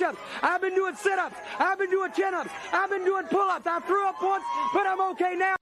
push-ups. I've been doing sit-ups. I've been doing chin-ups. I've been doing pull-ups. I threw up once, but I'm okay now.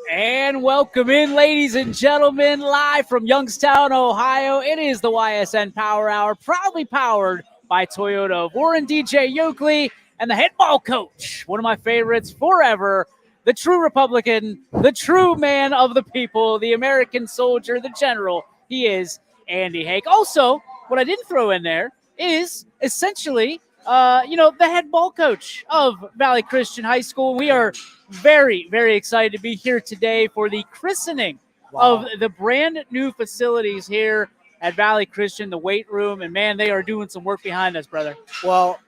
And welcome in, ladies and gentlemen, live from Youngstown, Ohio. It is the Ysn Power Hour, proudly powered by Toyota of Warren, DJ Yoakley, and the head ball coach, one of my favorites forever, the true Republican, the true man of the people, the American soldier, the general. He is Andy Hake. Also, what I didn't throw in there is essentially the head ball coach of Valley Christian High School. We are very, very excited to be here today for the christening of the brand new facilities here at Valley Christian, the weight room. And, man, they are doing some work behind us, brother. Well,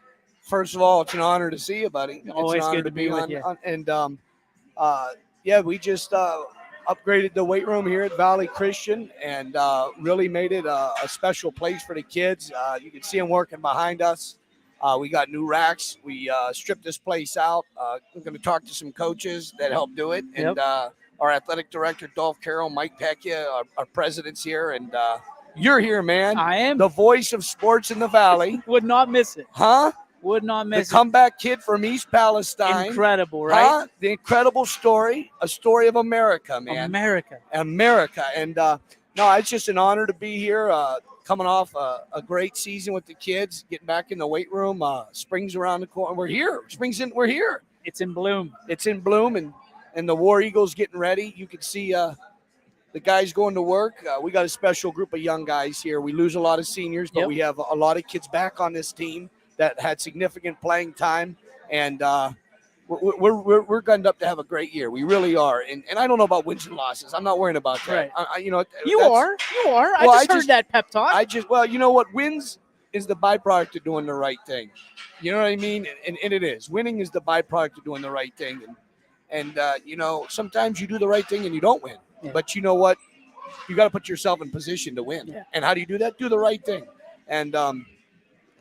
first of all, it's an honor to see you, buddy. Always it's an honor good to be with you. We just upgraded the weight room here at Valley Christian and really made it a special place for the kids. You can see them working behind us. We got new racks. We stripped this place out. We're going to talk to some coaches that helped do it. And our athletic director, Dolph Carroll, Mike Pecchia, our president's here. And you're here, man. I am. The voice of sports in the Valley. Would not miss it. Huh? Would not miss the comeback kid from East Palestine. Incredible, right? Huh? The incredible story. A story of America, man. America. And, it's just an honor to be here. Coming off a great season with the kids, getting back in the weight room. Spring's around the corner. We're here. We're here. It's in bloom. And the War Eagles getting ready. You can see the guys going to work. We got a special group of young guys here. We lose a lot of seniors, but we have a lot of kids back on this team that had significant playing time. And we're gunned up to have a great year. We really are. And I don't know about wins and losses. I'm not worrying about that. Right. You are. I just heard that pep talk. You know what? Wins is the byproduct of doing the right thing. You know what I mean? And it is. Winning is the byproduct of doing the right thing. And sometimes you do the right thing and you don't win. Yeah. But you know what? You got to put yourself in position to win. Yeah. And how do you do that? Do the right thing. And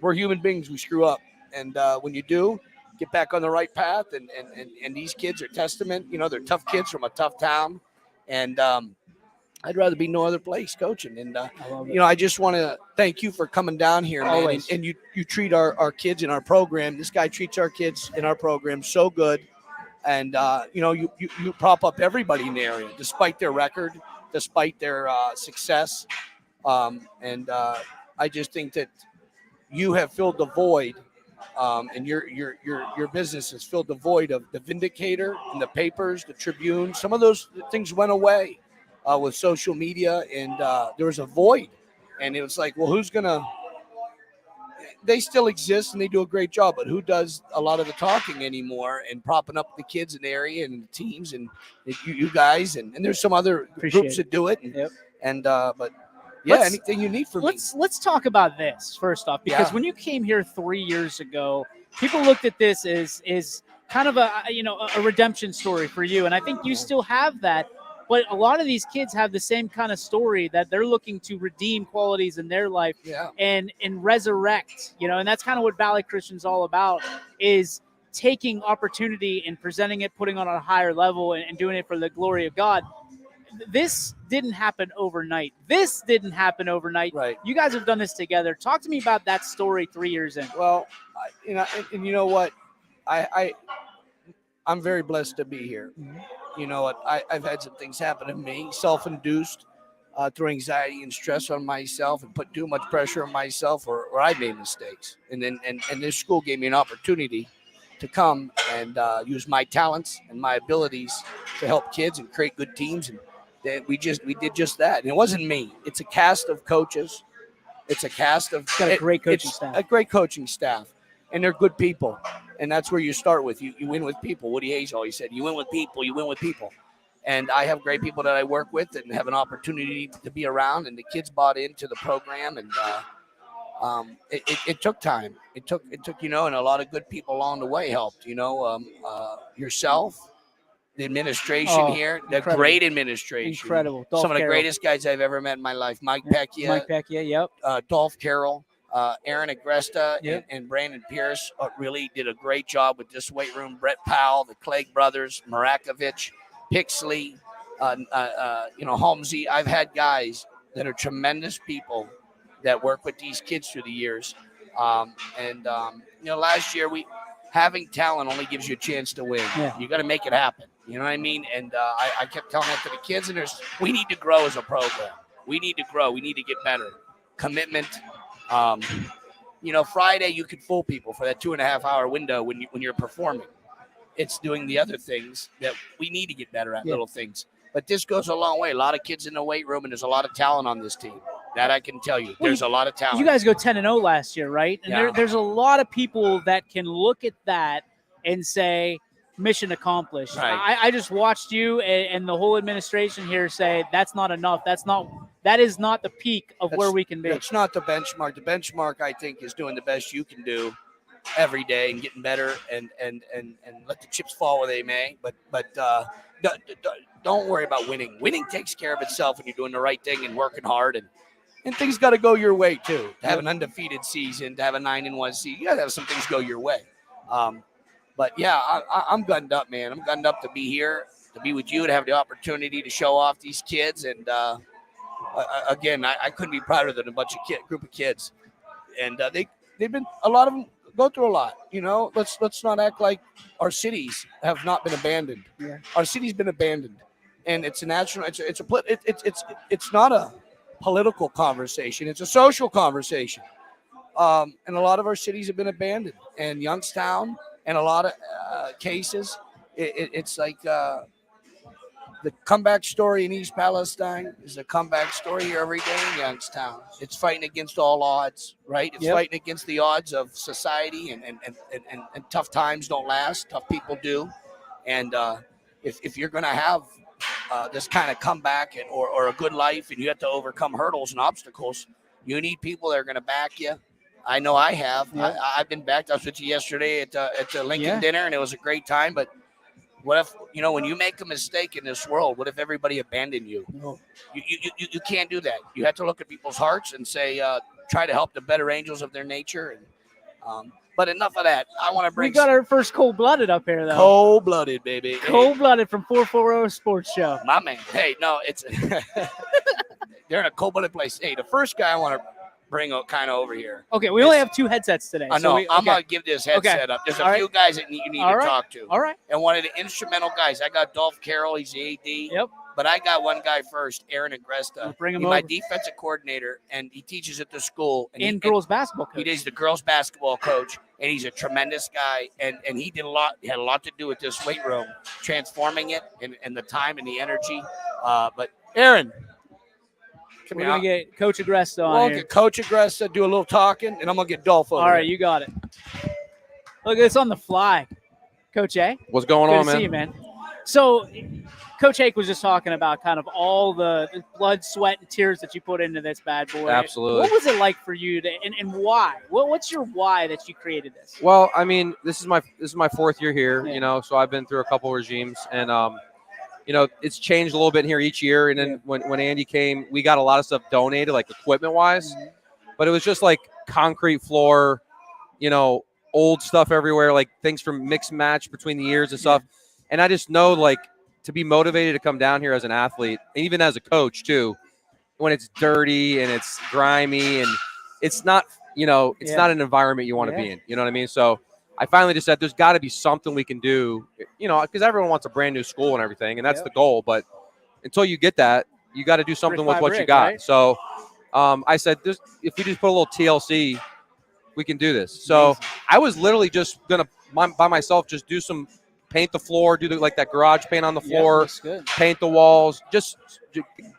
we're human beings. We screw up. And when you do, get back on the right path, and these kids are testament. They're tough kids from a tough town, and I'd rather be no other place coaching. And I just want to thank you for coming down here, man. Always. And you treat our kids in our program. This guy treats our kids in our program so good, and you prop up everybody in the area, despite their record, despite their success, and I just think that you have filled the void. And your business has filled the void of the Vindicator and the papers, the Tribune. Some of those things went away with social media, and there was a void. And it was like, well, who's gonna? They still exist and they do a great job, but who does a lot of the talking anymore and propping up the kids in the area and the teams and you guys and there's some other groups that do it. But. Yeah, anything you need from me. Let's talk about this first off, because when you came here 3 years ago, people looked at this as kind of a redemption story for you, and I think you still have that. But a lot of these kids have the same kind of story that they're looking to redeem qualities in their life and resurrect. And that's kind of what Valley Christian's all about, is taking opportunity and presenting it, putting it on a higher level, and doing it for the glory of God. This didn't happen overnight. Right. You guys have done this together. Talk to me about that story 3 years in. Well, and you know what? I'm very blessed to be here. Mm-hmm. You know what? I've had some things happen to me, self-induced, through anxiety and stress on myself, and put too much pressure on myself, or I made mistakes. And this school gave me an opportunity to come and use my talents and my abilities to help kids and create good teams. And we did just that. And it wasn't me. It's a cast of coaches. It's a cast of got a great coaching staff. A great coaching staff, and they're good people. And that's where you start with. You win with people. Woody Hayes always said, "You win with people. You win with people." And I have great people that I work with and have an opportunity to be around. And the kids bought into the program, and it took time. It took and a lot of good people along the way helped. Yourself. The administration here, the great administration. Incredible. Some of the greatest guys I've ever met in my life. Mike Pecchia, yep. Dolph Carroll, Aaron Agresta, yep. and Brandon Pierce really did a great job with this weight room. Brett Powell, the Clegg brothers, Marakovich, Pixley, Holmesy. I've had guys that are tremendous people that work with these kids through the years. Last year having talent only gives you a chance to win. Yeah. You got to make it happen. You know what I mean? And I kept telling that to the kids, and we need to grow as a program. We need to grow. We need to get better. Commitment. Friday you could fool people for that 2.5 hour window when you're performing. It's doing the other things that we need to get better at, little things. But this goes a long way. A lot of kids in the weight room, and there's a lot of talent on this team. That I can tell you. There's a lot of talent. You guys go 10-0 last year, right? And there's a lot of people that can look at that and say, mission accomplished. Right. I just watched you and the whole administration here say that's not enough. That is not the peak of where we can be. It's not the benchmark. The benchmark, I think, is doing the best you can do every day and getting better and let the chips fall where they may. But don't worry about winning. Winning takes care of itself when you're doing the right thing and working hard, and things got to go your way too. To have an undefeated season, to have a 9-1 season, you got to have some things go your way. But yeah, I'm gunned up, man. I'm gunned up to be here, to be with you, to have the opportunity to show off these kids. And again, I couldn't be prouder than a group of kids. And they've been, a lot of them go through a lot. Let's not act like our cities have not been abandoned. Yeah. Our city's been abandoned, and it's a national. It's not a political conversation. It's a social conversation. And a lot of our cities have been abandoned. And Youngstown, in a lot of cases, it's like the comeback story in East Palestine is a comeback story here every day in Youngstown. It's fighting against all odds, right? It's fighting against the odds of society, and tough times don't last. Tough people do. And if you're going to have this kind of comeback or a good life, and you have to overcome hurdles and obstacles, you need people that are going to back you. I know I have. Yeah. I've been backed. I was with you yesterday at the Lincoln dinner, and it was a great time. But what if, when you make a mistake in this world, what if everybody abandoned you? No. You can't do that. You have to look at people's hearts and say, try to help the better angels of their nature. And but enough of that. I want to bring. We got our first cold-blooded up here, though. Cold-blooded, baby. Cold-blooded from 440 Sports Show. My man. Hey, no, it's they're in a cold-blooded place. Hey, the first guy I want to bring kind of over here. Okay, we only have 2 headsets today. I know. I'm going to give this headset up. There's a few guys that you need to talk to. All right. And one of the instrumental guys, I got Dolph Carroll. He's the AD. Yep. But I got one guy first, Aaron Agresta. We'll bring him He's over. my defensive coordinator, and he teaches at the school. And girls basketball coach. He is the girls basketball coach, and he's a tremendous guy. And he had a lot to do with this weight room, transforming it and the time and the energy. But Aaron, we're going to get Coach Agresta on here. We'll get Coach Agresta, do a little talking, and I'm going to get Dolph over. All right, here. you got it. Look at this on the fly. Coach A. What's going on, man? Good to see you, man. So, Coach Hake was just talking about kind of all the blood, sweat, and tears that you put into this bad boy. Absolutely. What was it like for you and why? What's your why that you created this? Well, I mean, this is my 4th year here, so I've been through a couple regimes, and it's changed a little bit here each year. And then when Andy came, we got a lot of stuff donated, like equipment-wise, but it was just like concrete floor, old stuff everywhere, like things from mixed match between the years and stuff. And I just know, like, to be motivated to come down here as an athlete, and even as a coach too, when it's dirty and it's grimy and it's not, it's not an environment you want to be in. You know what I mean? So I finally just said, there's got to be something we can do, because everyone wants a brand new school and everything, and that's the goal. But until you get that, you got to do something with what you got. Right? So I said, if we just put a little TLC, we can do this. So I was literally just going to by myself, just do some paint the floor, do like that garage paint on the floor, looks good. paint the walls, just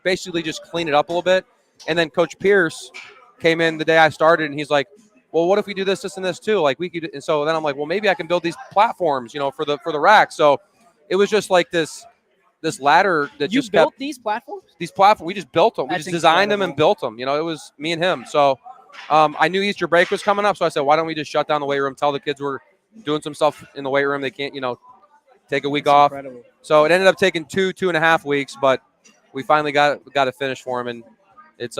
basically just clean it up a little bit. And then Coach Pierce came in the day I started, and he's like, well, what if we do this, this, and this too? Like we could, and so then I'm like, well, maybe I can build these platforms, for the rack. So it was just like this ladder that You just built kept, these platforms? these platforms. We just built them. That's We just designed them incredible. and built them. It was me and him. So I knew Easter break was coming up, so I said, why don't we just shut down the weight room? Tell the kids we're doing some stuff in the weight room. They can't, take a week That's off. incredible. So it ended up taking 2.5 weeks, but we finally got it finished for them, and it's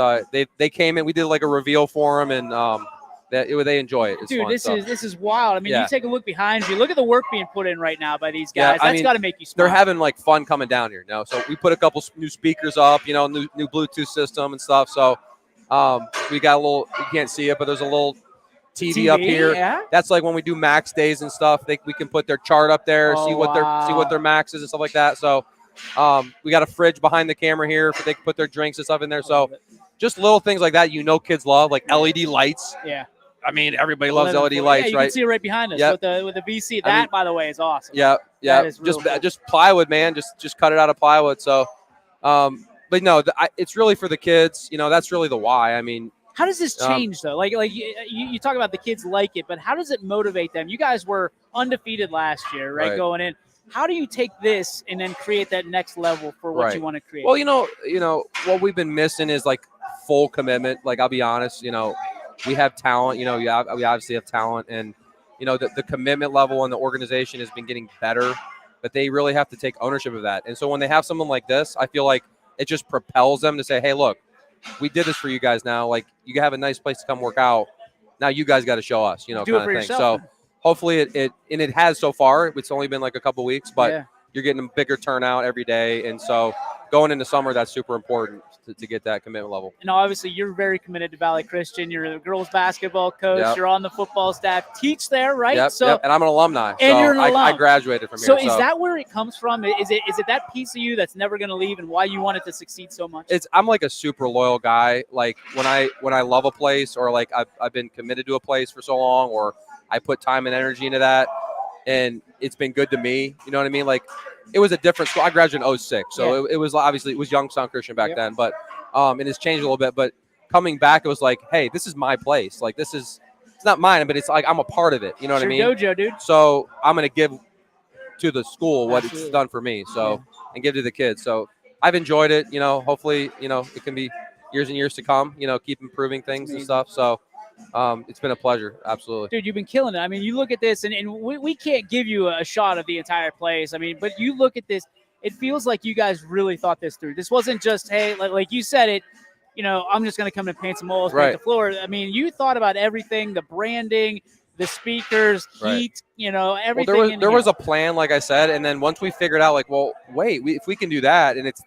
they came in. We did like a reveal for them, and they enjoy it. It's Dude, fun. this is wild. I mean, Yeah. you take a look behind you. Look at the work being put in right now by these Yeah, guys. I That's mean, got to make you smile. They're having like fun coming down here. So we put a couple new speakers up, new Bluetooth system and stuff. So we got a little. You can't see it, but there's a little TV up here. Yeah? That's like when we do max days and stuff. We can put their chart up there, Oh, see what their max is and stuff like that. So we got a fridge behind the camera here, they can put their drinks and stuff in there. So just little things like that, kids love, like LED lights. Yeah. I mean, everybody loves LED Yeah, lights, you right? can see it right behind us Yep. with the VC. That, by the way, is awesome. Yeah. That is real cool. Just plywood, man. Just cut it out of plywood. So, but no, it's really for the kids. That's really the why. I mean, How does this change, though? Like you talk about the kids like it, but how does it motivate them? You guys were undefeated last year, right? Going in. How do you take this and then create that next level for what you want to create? Well, what we've been missing is like full commitment. Like, I'll be honest, we have talent. We obviously have talent, and the commitment level in the organization has been getting better, but they really have to take ownership of that. And so when they have someone like this, I feel like it just propels them to say, hey, look, we did this for you guys now. Like, you have a nice place to come work out. Now you guys got to show us, Do kind it for of thing. yourself. So hopefully it has so far. It's only been like a couple weeks, but Yeah. you're getting a bigger turnout every day. And so going into summer, that's super important to get that commitment level. And obviously, you're very committed to Valley Christian. You're the girls basketball coach. Yep. You're on the football staff. Teach there, right? Yep, So, yep. And I'm an alumni. And so you're an alum. I graduated from So here. is that where it comes from? Is it that piece of you that's never going to leave, and why you want it to succeed so much? I'm like a super loyal guy. Like when I love a place, or like I've been committed to a place for so long, or I put time and energy into that, and it's been good to me. You know what I mean? Like, it was a different school. I graduated in 06, so it was obviously, it was Youngstown Christian back then, but and it's changed a little bit. But coming back, it was like, hey, this is my place. Like, it's not mine, but it's like I'm a part of it. You know what I mean? Dojo, dude. So I'm gonna give to the school what Absolutely. it's done for me. So and give to the kids. So I've enjoyed it. Hopefully, it can be years and years to come. Keep improving things and stuff. So it's been a pleasure. Absolutely. Dude, you've been killing it. I mean, you look at this, and we can't give you a shot of the entire place. I mean, but you look at this, it feels like you guys really thought this through. This wasn't just, hey, like you said it, I'm just going to come and paint some walls, paint the floor. I mean, you thought about everything, the branding, the speakers, heat, everything. Well, there was a plan, like I said, and then once we figured out, like, well, wait, if we can do that, and it's,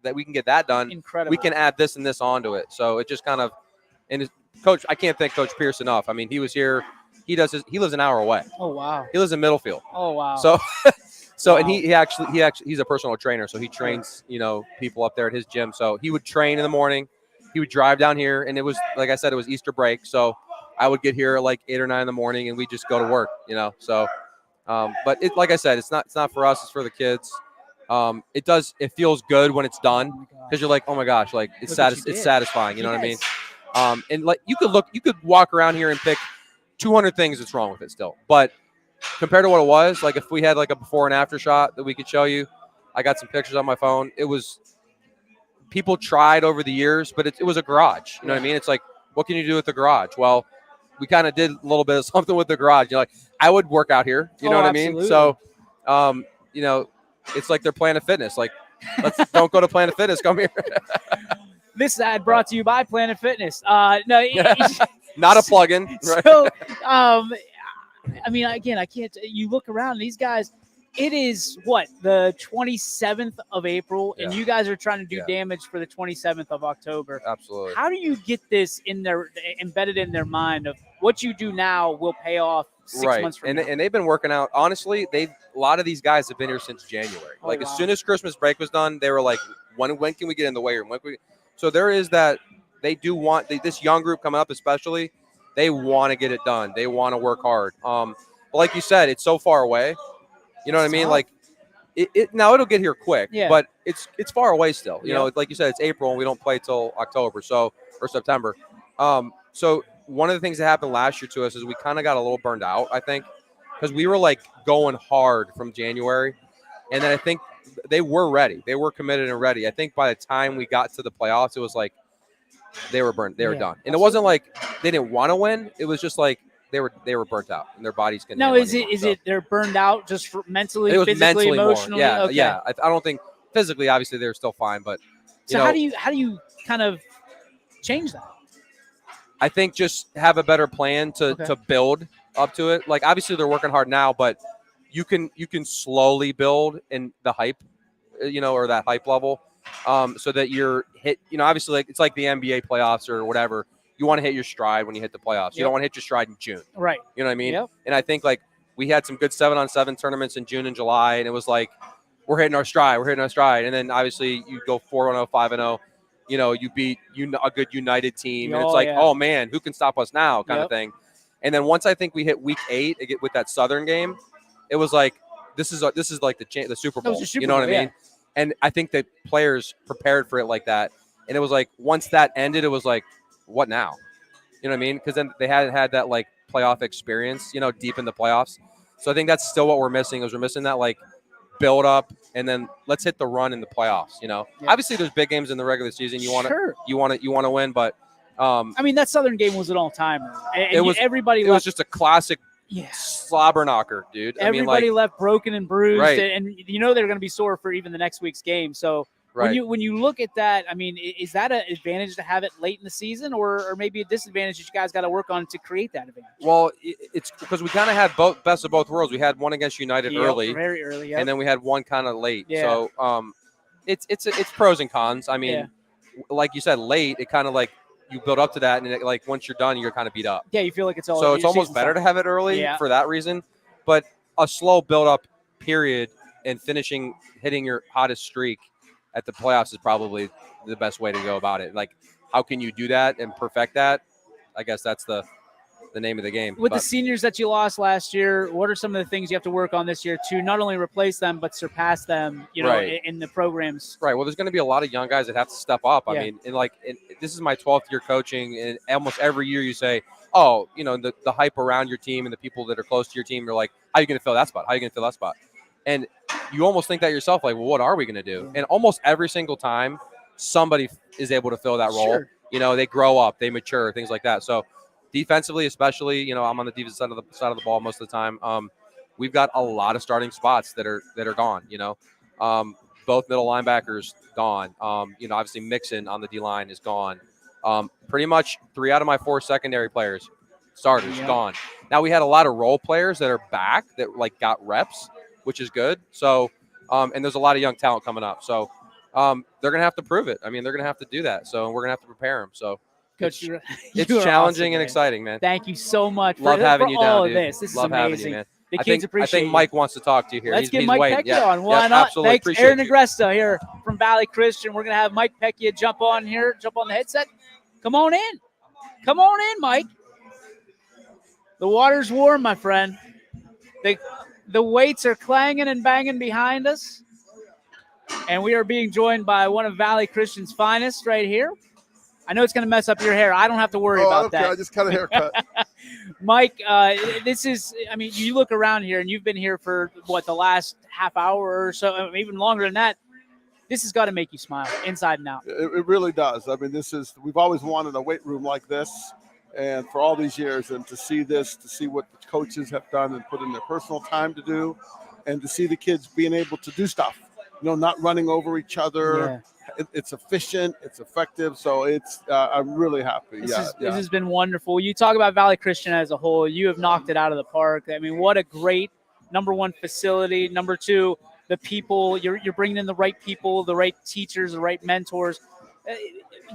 that we can get that done, incredible. We can add this and this onto it. So it just kind of, and Coach, I can't thank Coach Pierce enough. I mean, he was here. He lives an hour away. Oh, wow. He lives in Middlefield. Oh, wow. So, wow. And he actually he's a personal trainer, so he trains people up there at his gym. So he would train in the morning. He would drive down here, and it was, like I said, it was Easter break, so I would get here at like 8 or 9 in the morning, and we just go to work. So, but like I said, it's not for us. It's for the kids. It feels good when it's done, because you're like, oh my gosh, like it's satisfying. You know what I mean? And like you could walk around here and pick 200 things that's wrong with it still. But compared to what it was, like if we had like a before and after shot that we could show you, I got some pictures on my phone. It was, people tried over the years, but it was a garage. You know what I mean? It's like, what can you do with the garage? Well, we kind of did a little bit of something with the garage. Like, I would work out here. You know what absolutely. I mean? So, it's like their Planet Fitness. Like, don't go to Planet Fitness. Come here. This ad brought to you by Planet Fitness. No, not a plug-in. Right? So, I mean, again, I can't. You look around, these guys. It is what, the 27th of April, and you guys are trying to do damage for the 27th of October. Absolutely. How do you get this embedded in their mind of what you do now will pay off 6 months from now? And they've been working out. Honestly, a lot of these guys have been here since January. Oh, as soon as Christmas break was done, they were like, when can we get in the weight room? So there is that. They do want this young group coming up, especially. They want to get it done. They want to work hard. A But like you said, it's so far away. You know what I mean? Like now it'll get here quick, but it's far away still. You know, like you said, it's April and we don't play till October, or September. So one of the things that happened last year to us is we kind of got a little burned out, I think, because we were like going hard from January, and then I think they were ready. They were committed and ready. I think by the time we got to the playoffs, it was like they were burnt. They were done. And it wasn't like they didn't want to win. It was just like they were burnt out and their bodies couldn't. No, is it they're burned out just mentally, it was physically, mentally emotionally? More. Yeah, okay. yeah. I don't think physically, obviously, they're still fine, but so how do you kind of change that? I think just have a better plan to build up to it. Like obviously they're working hard now, but you can slowly build in the hype, or that hype level, so that you're hit. Obviously like it's like the NBA playoffs or whatever. You want to hit your stride when you hit the playoffs. You don't want to hit your stride in June. Right. You know what I mean? Yep. And I think like we had some good 7-on-7 tournaments in June and July, and it was like we're hitting our stride. And then obviously you go 4-0, 5-0. You beat a good United team, and it's like, oh man, who can stop us now, kind of thing. And then once I think we hit week 8 with that Southern game, it was like this is like the Super Bowl. You know what I mean? And I think that players prepared for it like that. And it was like once that ended, it was like, what now? You know what I mean? Because then they hadn't had that like playoff experience, deep in the playoffs. So I think that's still what we're missing. We're missing that like build up, and then let's hit the run in the playoffs. Obviously there's big games in the regular season. You want to win, but I mean that Southern game was an all timer. It was just a classic slobber knocker, dude. Everybody left broken and bruised, right. and they're going to be sore for even the next week's game. So when you look at that, I mean, is that an advantage to have it late in the season, or maybe a disadvantage that you guys got to work on to create that advantage? Well, it's because we kind of had both best of both worlds. We had one against United early, very early, and then we had one kind of late. So it's pros and cons. I mean, like you said, late, it kind of like you build up to that, and like once you're done, you're kind of beat up. Yeah, you feel like it's all. So it's almost better to have it early for that reason. But a slow build up period and hitting your hottest streak at the playoffs is probably the best way to go about it. Like, how can you do that and perfect that? I guess that's the name of the game. With the seniors that you lost last year, what are some of the things you have to work on this year to not only replace them but surpass them? In the programs. Right. Well, there's going to be a lot of young guys that have to step up. I mean, this is my 12th year coaching, and almost every year you say, "Oh, the hype around your team and the people that are close to your team are like, how are you going to fill that spot? How are you going to fill that spot?" And you almost think that yourself, like, well, what are we going to do? And almost every single time, somebody is able to fill that role. Sure. They grow up, they mature, things like that. So defensively, especially, I'm on the defensive side of the ball most of the time. We've got a lot of starting spots that are gone. Both middle linebackers gone. Obviously Mixon on the D line is gone. Pretty much 3 out of my 4 secondary players, starters, gone. Now we had a lot of role players that are back that like got reps, which is good. So, and there's a lot of young talent coming up. So, they're going to have to prove it. I mean, they're going to have to do that. So we're going to have to prepare them. So, Coach, it's challenging and exciting, man. Thank you so much for having you down, dude. This is Love amazing. having you, man. The kids appreciate I think Mike wants to talk to you here. Let's get Mike waiting. Pecchia on. Why not? Absolutely. Thanks, Aaron Agresta here from Valley Christian. We're going to have Mike Pecchia jump on the headset. Come on in, Mike. The water's warm, my friend. The weights are clanging and banging behind us. And we are being joined by one of Valley Christian's finest right here. I know it's going to mess up your hair. I don't have to worry about that. I just cut a haircut. Mike, you look around here, and you've been here for, the last half hour or so, even longer than that. This has got to make you smile inside and out. It really does. I mean, we've always wanted a weight room like this, and for all these years, and to see what the coaches have done and put in their personal time to do, and to see the kids being able to do stuff, not running over each other. Yeah. It's efficient, it's effective, so I'm really happy. This has been wonderful. You talk about Valley Christian as a whole. You have knocked it out of the park. I mean, what a great number one facility. Number two, the people. You're bringing in the right people, the right teachers, the right mentors.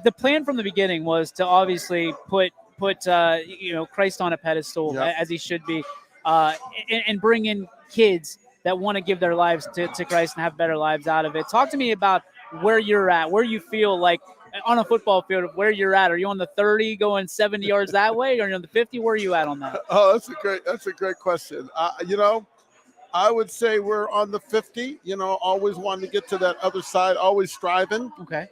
The plan from the beginning was to obviously put Christ on a pedestal, as he should be, and bring in kids that want to give their lives to Christ and have better lives out of it. Talk to me about where you're at, where you feel like on a football field, where you're at. Are you on the 30 going 70 yards that way, or are you on the 50? Where are you at on that? Oh, that's a great question. I would say we're on the 50. Always wanting to get to that other side, always striving. Okay.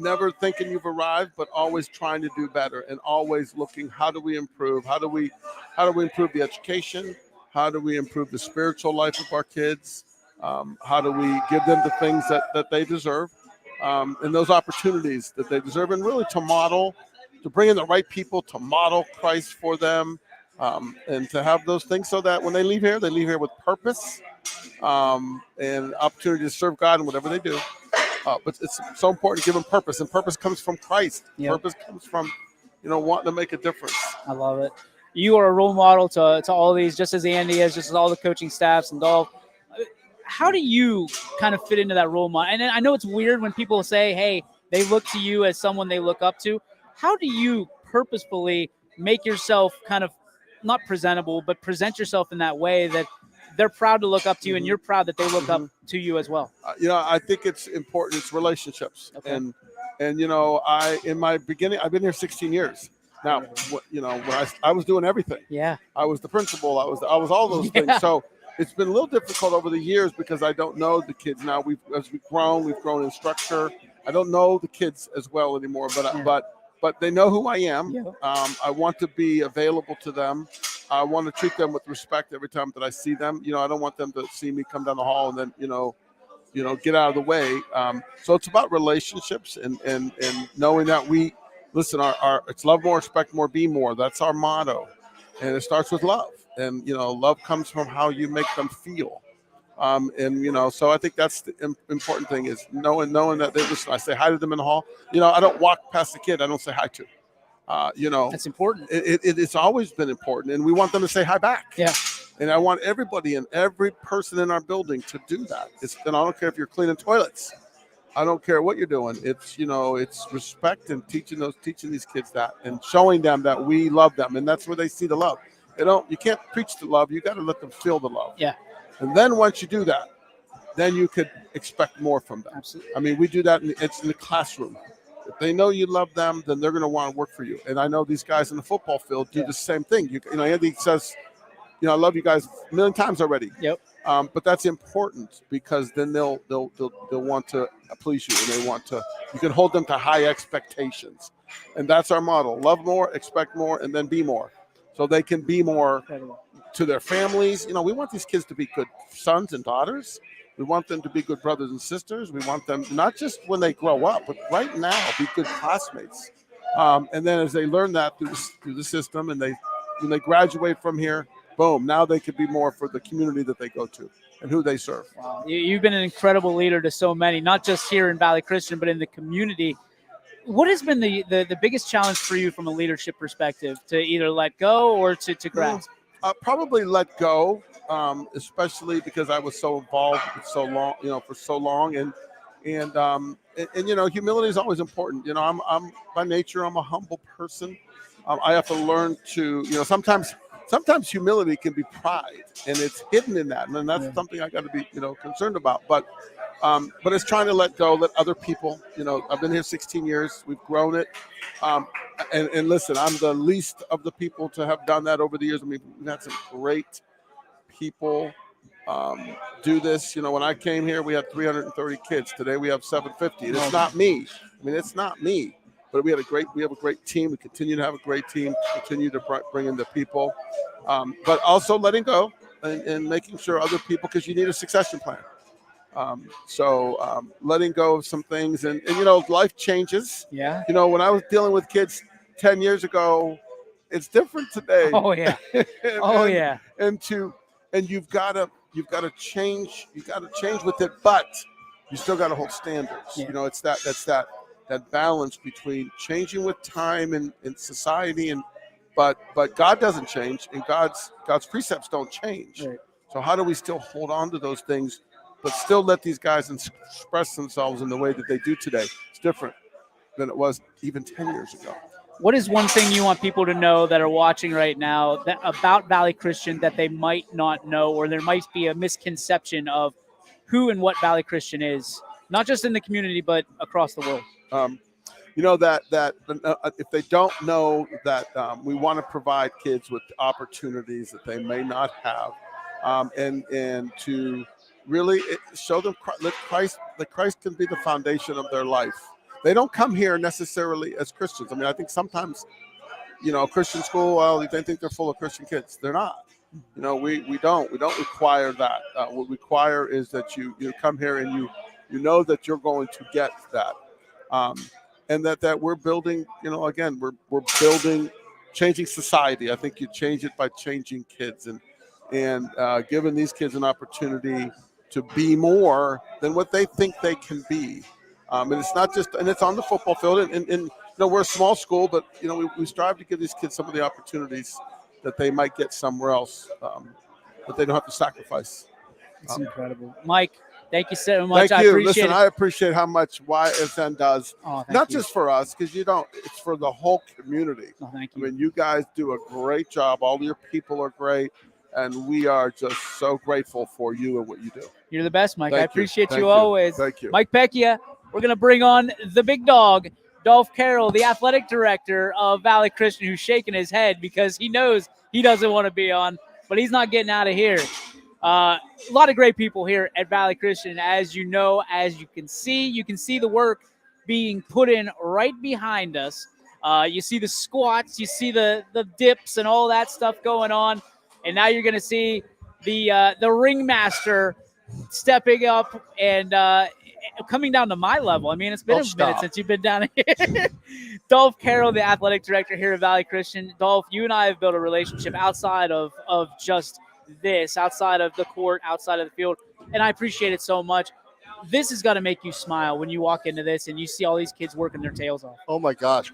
Never thinking you've arrived, but always trying to do better and always looking, how do we improve? How do we improve the education? How do we improve the spiritual life of our kids? How do we give them the things that they deserve, and those opportunities that they deserve, and really to bring in the right people to model Christ for them, and to have those things so that when they leave here with purpose, and opportunity to serve God in whatever they do. But it's so important to give them purpose, and purpose comes from Christ. Yep. Purpose comes from, wanting to make a difference. I love it. You are a role model to all these, just as Andy is, just as all the coaching staffs and Dolph. How do you kind of fit into that role model? And I know it's weird when people say, hey, they look to you as someone they look up to. How do you purposefully make yourself kind of not presentable, but present yourself in that way that they're proud to look up to you, and you're proud that they look up to you as well? I think it's important. It's relationships. Okay. And in my beginning, I've been here 16 years. Now, when I was doing everything. Yeah. I was the principal. I was all those things. So it's been a little difficult over the years because I don't know the kids now. As we've grown in structure. I don't know the kids as well anymore, but they know who I am. Yeah. I want to be available to them. I want to treat them with respect every time that I see them. I don't want them to see me come down the hall and then, get out of the way. So it's about relationships and knowing that our it's love more, respect more, be more. That's our motto. And it starts with love. And, love comes from how you make them feel. So I think that's the important thing is knowing that they listen. I say hi to them in the hall. I don't walk past the kid I don't say hi to. That's important. It's always been important, and we want them to say hi back. Yeah. And I want everybody and every person in our building to do that. And I don't care if you're cleaning toilets. I don't care what you're doing. It's respect and teaching these kids that and showing them that we love them, and that's where they see the love. You can't preach the love. You got to let them feel the love. Yeah. And then once you do that, then you could expect more from them. Absolutely. I mean, we do that. It's in the classroom. If they know you love them, then they're going to want to work for you. And I know these guys in the football field do the same thing. Andy says, I love you guys a million times already. Yep. But that's important because then they'll want to please you, and you can hold them to high expectations. And that's our model. Love more, expect more, and then be more. So they can be more to their families. We want these kids to be good sons and daughters. We want them to be good brothers and sisters. We want them not just when they grow up, but right now be good classmates. And then as they learn that through the system, and when they graduate from here, boom, now they could be more for the community that they go to and who they serve. Wow. You've been an incredible leader to so many, not just here in Valley Christian, but in the community. What has been the biggest challenge for you from a leadership perspective to either let go or to grasp? Probably let go. Especially because I was so involved for so long, and humility is always important. I'm by nature I'm a humble person. I have to learn to sometimes humility can be pride, and it's hidden in that, and that's something I got to be concerned about. But it's trying to let go, let other people. I've been here 16 years. We've grown it. And listen, I'm the least of the people to have done that over the years. I mean, we've had some great people do this. When I came here, we had 330 kids. Today we have 750. And it's not me. It's not me. But we have a great team. We continue to have a great team. Continue to bring in the people, but also letting go and making sure other people, because you need a succession plan. So letting go of some things, and life changes. Yeah. When I was dealing with kids 10 years ago, it's different today. Oh yeah. Yeah. And you've got to change. You got to change with it, but you still got to hold standards. Yeah. It's that balance between changing with time and society, but God doesn't change, and God's precepts don't change. Right. So how do we still hold on to those things, but still let these guys express themselves in the way that they do today? It's different than it was even 10 years ago. What is one thing you want people to know that are watching right now about Valley Christian that they might not know, or there might be a misconception of who and what Valley Christian is not just in the community, but across the world. You know that if they don't know that we want to provide kids with opportunities that they may not have, and to really show them that Christ can be the foundation of their life. They don't come here necessarily as Christians. I mean, I think sometimes, Christian school, well, they think they're full of Christian kids. They're not. We don't require that. What we require is that you come here and you know that you're going to get that. And that we're building, again, we're building, changing society. I think you change it by changing kids and giving these kids an opportunity to be more than what they think they can be. And it's not just, and it's on the football field. And we're a small school, but we strive to give these kids some of the opportunities that they might get somewhere else, that they don't have to sacrifice. It's incredible, Mike. Thank you so much. Thank you. Appreciate it. I appreciate how much YSN does, not just for us, because it's for the whole community. Oh, thank I you. mean, you guys do a great job. All your people are great, and we are just so grateful for you and what you do. You're the best, Mike. Thank I appreciate Thank you always. Thank you. Mike Pecchia, we're going to bring on the big dog, Dolph Carroll, the athletic director of Valley Christian, who's shaking his head because he knows he doesn't want to be on, but he's not getting out of here. A lot of great people here at Valley Christian, as you know, as you can see the work being put in right behind us. You see the squats, you see the dips and all that stuff going on, and now you're going to see the ringmaster stepping up and coming down to my level. I mean, it's been a minute since you've been down here. Dolph Carroll, the athletic director here at Valley Christian. Dolph, you and I have built a relationship outside of just this, outside of the court, outside of the field, and I appreciate it so much. This is going to make you smile when you walk into this and you see all these kids working their tails off. Oh my gosh,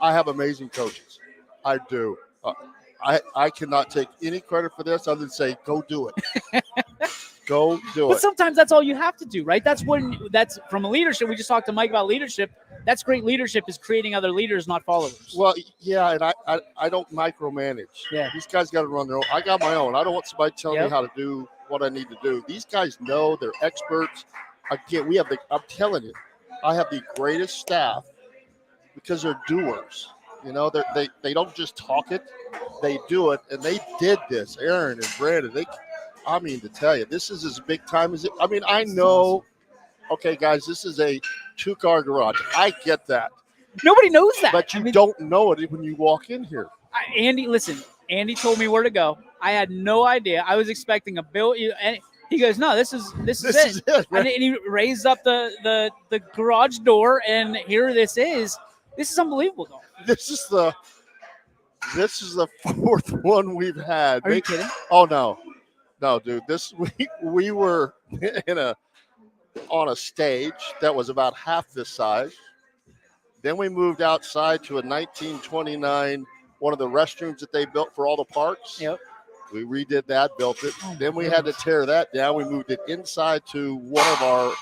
I have amazing coaches. I do. I cannot take any credit for this other than say, go do it. Go do it. But sometimes that's all you have to do, right? That's from a leadership. We just talked to Mike about leadership. That's great leadership, is creating other leaders, not followers. Well, yeah, and I don't micromanage. Yeah. These guys got to run their own. I got my own. I don't want somebody telling me how to do what I need to do. These guys know, they're experts. Again, I'm telling you, I have the greatest staff because they're doers. They don't just talk it, they do it, and they did this. Aaron and Brandon, to tell you, this is as big time as it. I mean, I know. Okay, guys, this is a 2-car garage. I get that. Nobody knows that. But you don't know it when you walk in here. Andy told me where to go. I had no idea. I was expecting a bill, and he goes, "No, this is it." Right? And he raised up the garage door, and here this is. This is unbelievable, though. This is the 4th one we've had. Are you kidding? Oh no, dude. We were on a stage that was about half this size. Then we moved outside to a 1929, one of the restrooms that they built for all the parks. Yep. We redid that, built it. Then we had to tear that down. We moved it inside to one of our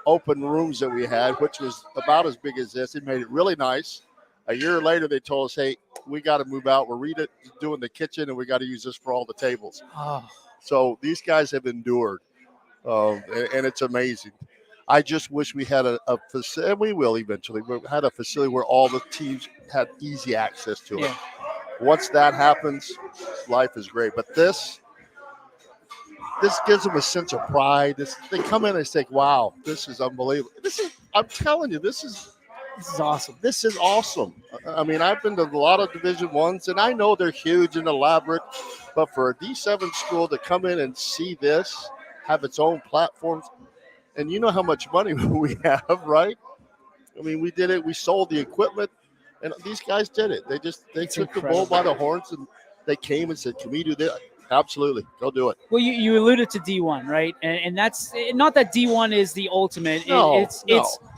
open rooms that we had, which was about as big as this. It made it really nice. A year later, they told us, hey, we got to move out. We're redoing the kitchen, and we got to use this for all the tables. Oh. So these guys have endured, and it's amazing. I just wish we had a facility, and we will eventually, but had a facility where all the teams had easy access to it. Once that happens, life is great. But this gives them a sense of pride. They come in and they say, wow, this is unbelievable. I'm telling you, this is awesome. This is awesome. I mean, I've been to a lot of Division I's, and I know they're huge and elaborate, but for a D7 school to come in and see this, have its own platforms, and you know how much money we have, right? I mean, we did it. We sold the equipment, and these guys did it. They took the bull by the horns, and they came and said, can we do this? Absolutely. Go do it. Well, you alluded to D1, right? And that's not that D1 is the ultimate. No.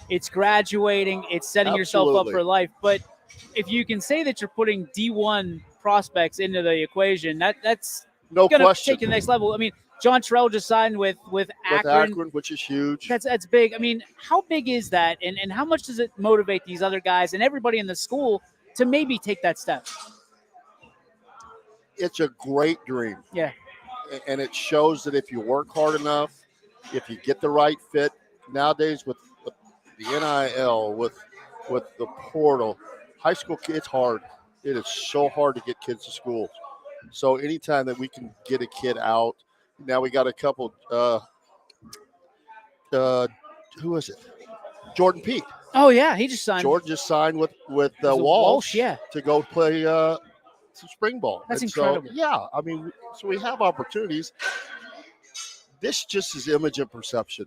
It's graduating. It's setting yourself up for life. But if you can say that you're putting D1 prospects into the equation, that's no going to question. take it to the next level. I mean, John Terrell just signed with Akron. Which is huge. That's big. I mean, how big is that? And how much does it motivate these other guys and everybody in the school to maybe take that step? It's a great dream. Yeah. And it shows that if you work hard enough, if you get the right fit, nowadays with the NIL, with the portal, high school kids, it's hard. It is so hard to get kids to school. So anytime that we can get a kid out, now we got a couple. Who is it? Jordan Pete. Oh yeah, he just signed. Jordan just signed with Was it Walsh, yeah. to go play some spring ball. That's And incredible. So, yeah, I mean, so we have opportunities. This just is image and perception.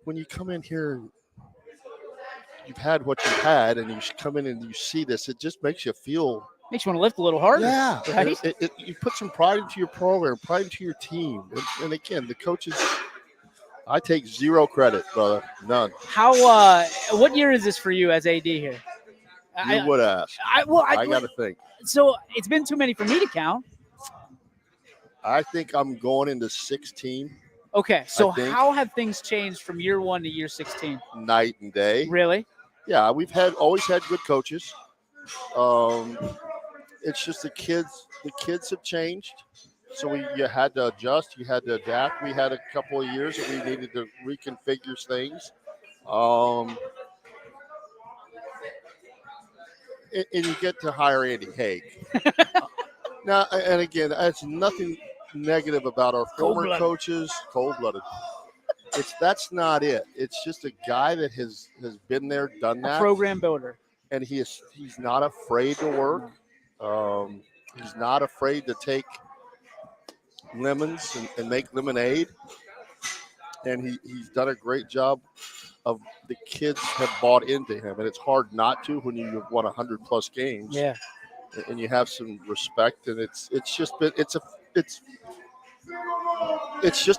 When you come in here, you've had what you've had, and you come in and you see this, it just makes you feel. Makes you want to lift a little harder. Yeah, right. You put some pride into your program, pride into your team, and again, the coaches. I take zero credit, brother. None. How? What year is this for you as AD here? You would ask. I got to think. So it's been too many for me to count. I think I'm going into 16. Okay, so how have things changed from year 1 to year 16? Night and day. Really? Yeah, we've always had good coaches. It's just the kids. The kids have changed, so you had to adjust. You had to adapt. We had a couple of years that we needed to reconfigure things. And you get to hire Andy Haig. Now, and again, that's nothing negative about our former coaches. Cold-blooded. That's not it. It's just a guy that has been there, done that. A program builder. And he's not afraid to work. He's not afraid to take lemons and make lemonade. And he's done a great job of the kids have bought into him. And it's hard not to when you've won 100+ games. Yeah. And you have some respect. And it's just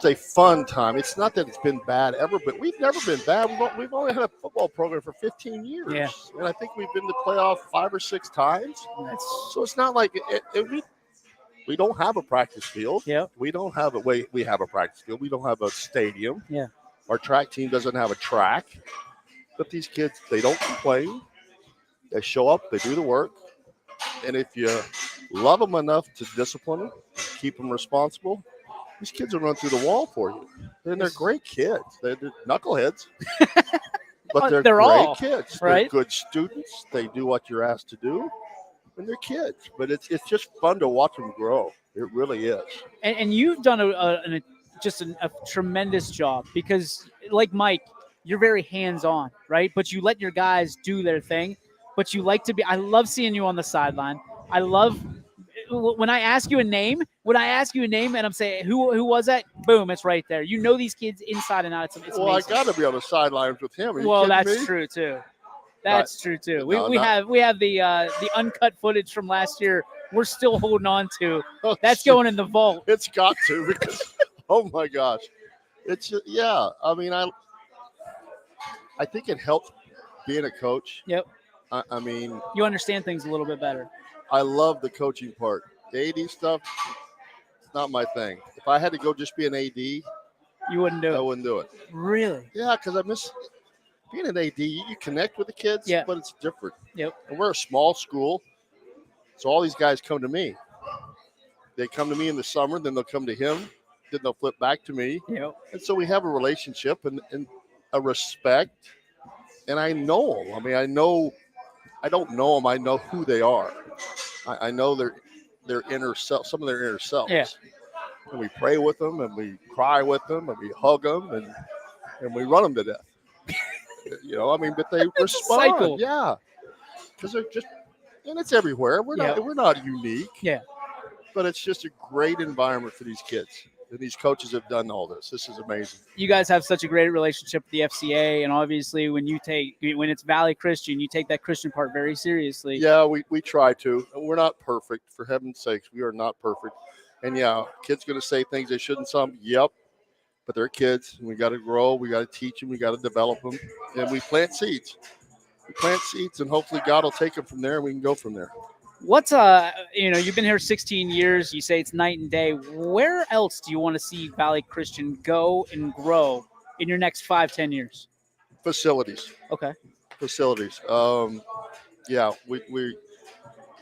a fun time. It's not that it's been bad ever, but we've never been bad. We've only had a football program for 15 years. Yeah. And I think we've been to playoff 5 or 6 times. So it's not like we don't have a practice field. Yeah. We don't have we have a practice field. We don't have a stadium. Yeah. Our track team doesn't have a track. But these kids, they don't complain. They show up. They do the work. And if you love them enough to discipline them, keep them responsible, these kids will run through the wall for you. And they're great kids. They're knuckleheads. But they're great all, kids. Right? They're good students. They do what you're asked to do. And they're kids. But it's just fun to watch them grow. It really is. And you've done a tremendous job because, like Mike, you're very hands-on, right? But you let your guys do their thing. But you like to be – I love seeing you on the sideline. I love – when I ask you a name and I'm saying, who was that? Boom, it's right there. You know these kids inside and out. It's well, amazing. I got to be on the sidelines with him. Well, that's true too. That's true too. We have the uncut footage from last year. We're still holding on to. That's going in the vault. It's got to because oh my gosh, it's yeah. I mean, I think it helps being a coach. Yep. I mean, you understand things a little bit better. I love the coaching part. The AD stuff, it's not my thing. If I had to go just be an AD, you wouldn't do it. I wouldn't do it. Really? Yeah, because I miss being an AD. You connect with the kids, but it's different. Yep. And we're a small school, so all these guys come to me. They come to me in the summer, then they'll come to him, then they'll flip back to me. Yep. And so we have a relationship and a respect, and I know them. I mean, I don't know them. I know who they are. I know their inner self, some of their inner selves. Yeah. And we pray with them, and we cry with them, and we hug them, and we run them to death. I mean, but they respond. Cycle. Yeah. Because they're just, and it's everywhere. We're not unique. Yeah. But it's just a great environment for these kids. And these coaches have done all this. This is amazing. You guys have such a great relationship with the FCA, and obviously when it's Valley Christian, you take that Christian part very seriously. Yeah, we try to. We're not perfect. For heaven's sakes, we are not perfect. And yeah, kids going to say things they shouldn't. Yep. But they're kids, and we got to grow. We got to teach them. We got to develop them. And we plant seeds. And hopefully God will take them from there, and we can go from there. What's you've been here 16 years. You say it's night and day. Where else do you want to see Valley Christian go and grow in your next 5-10 years? Facilities. Okay. Facilities. Yeah, we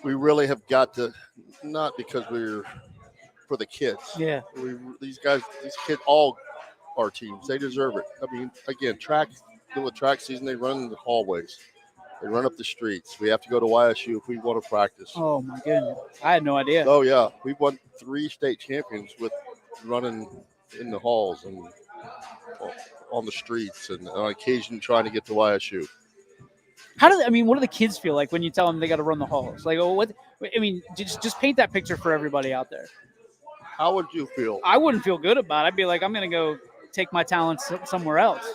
really have got to, not because we're for the kids. Yeah. These kids all our teams. They deserve it. I mean, again, track season, they run in the hallways. They run up the streets. We have to go to YSU if we want to practice. Oh, my goodness. I had no idea. Oh, yeah. We've won 3 state champions with running in the halls and on the streets and on occasion trying to get to YSU. What do the kids feel like when you tell them they got to run the halls? Like, just paint that picture for everybody out there. How would you feel? I wouldn't feel good about it. I'd be like, I'm going to go take my talents somewhere else.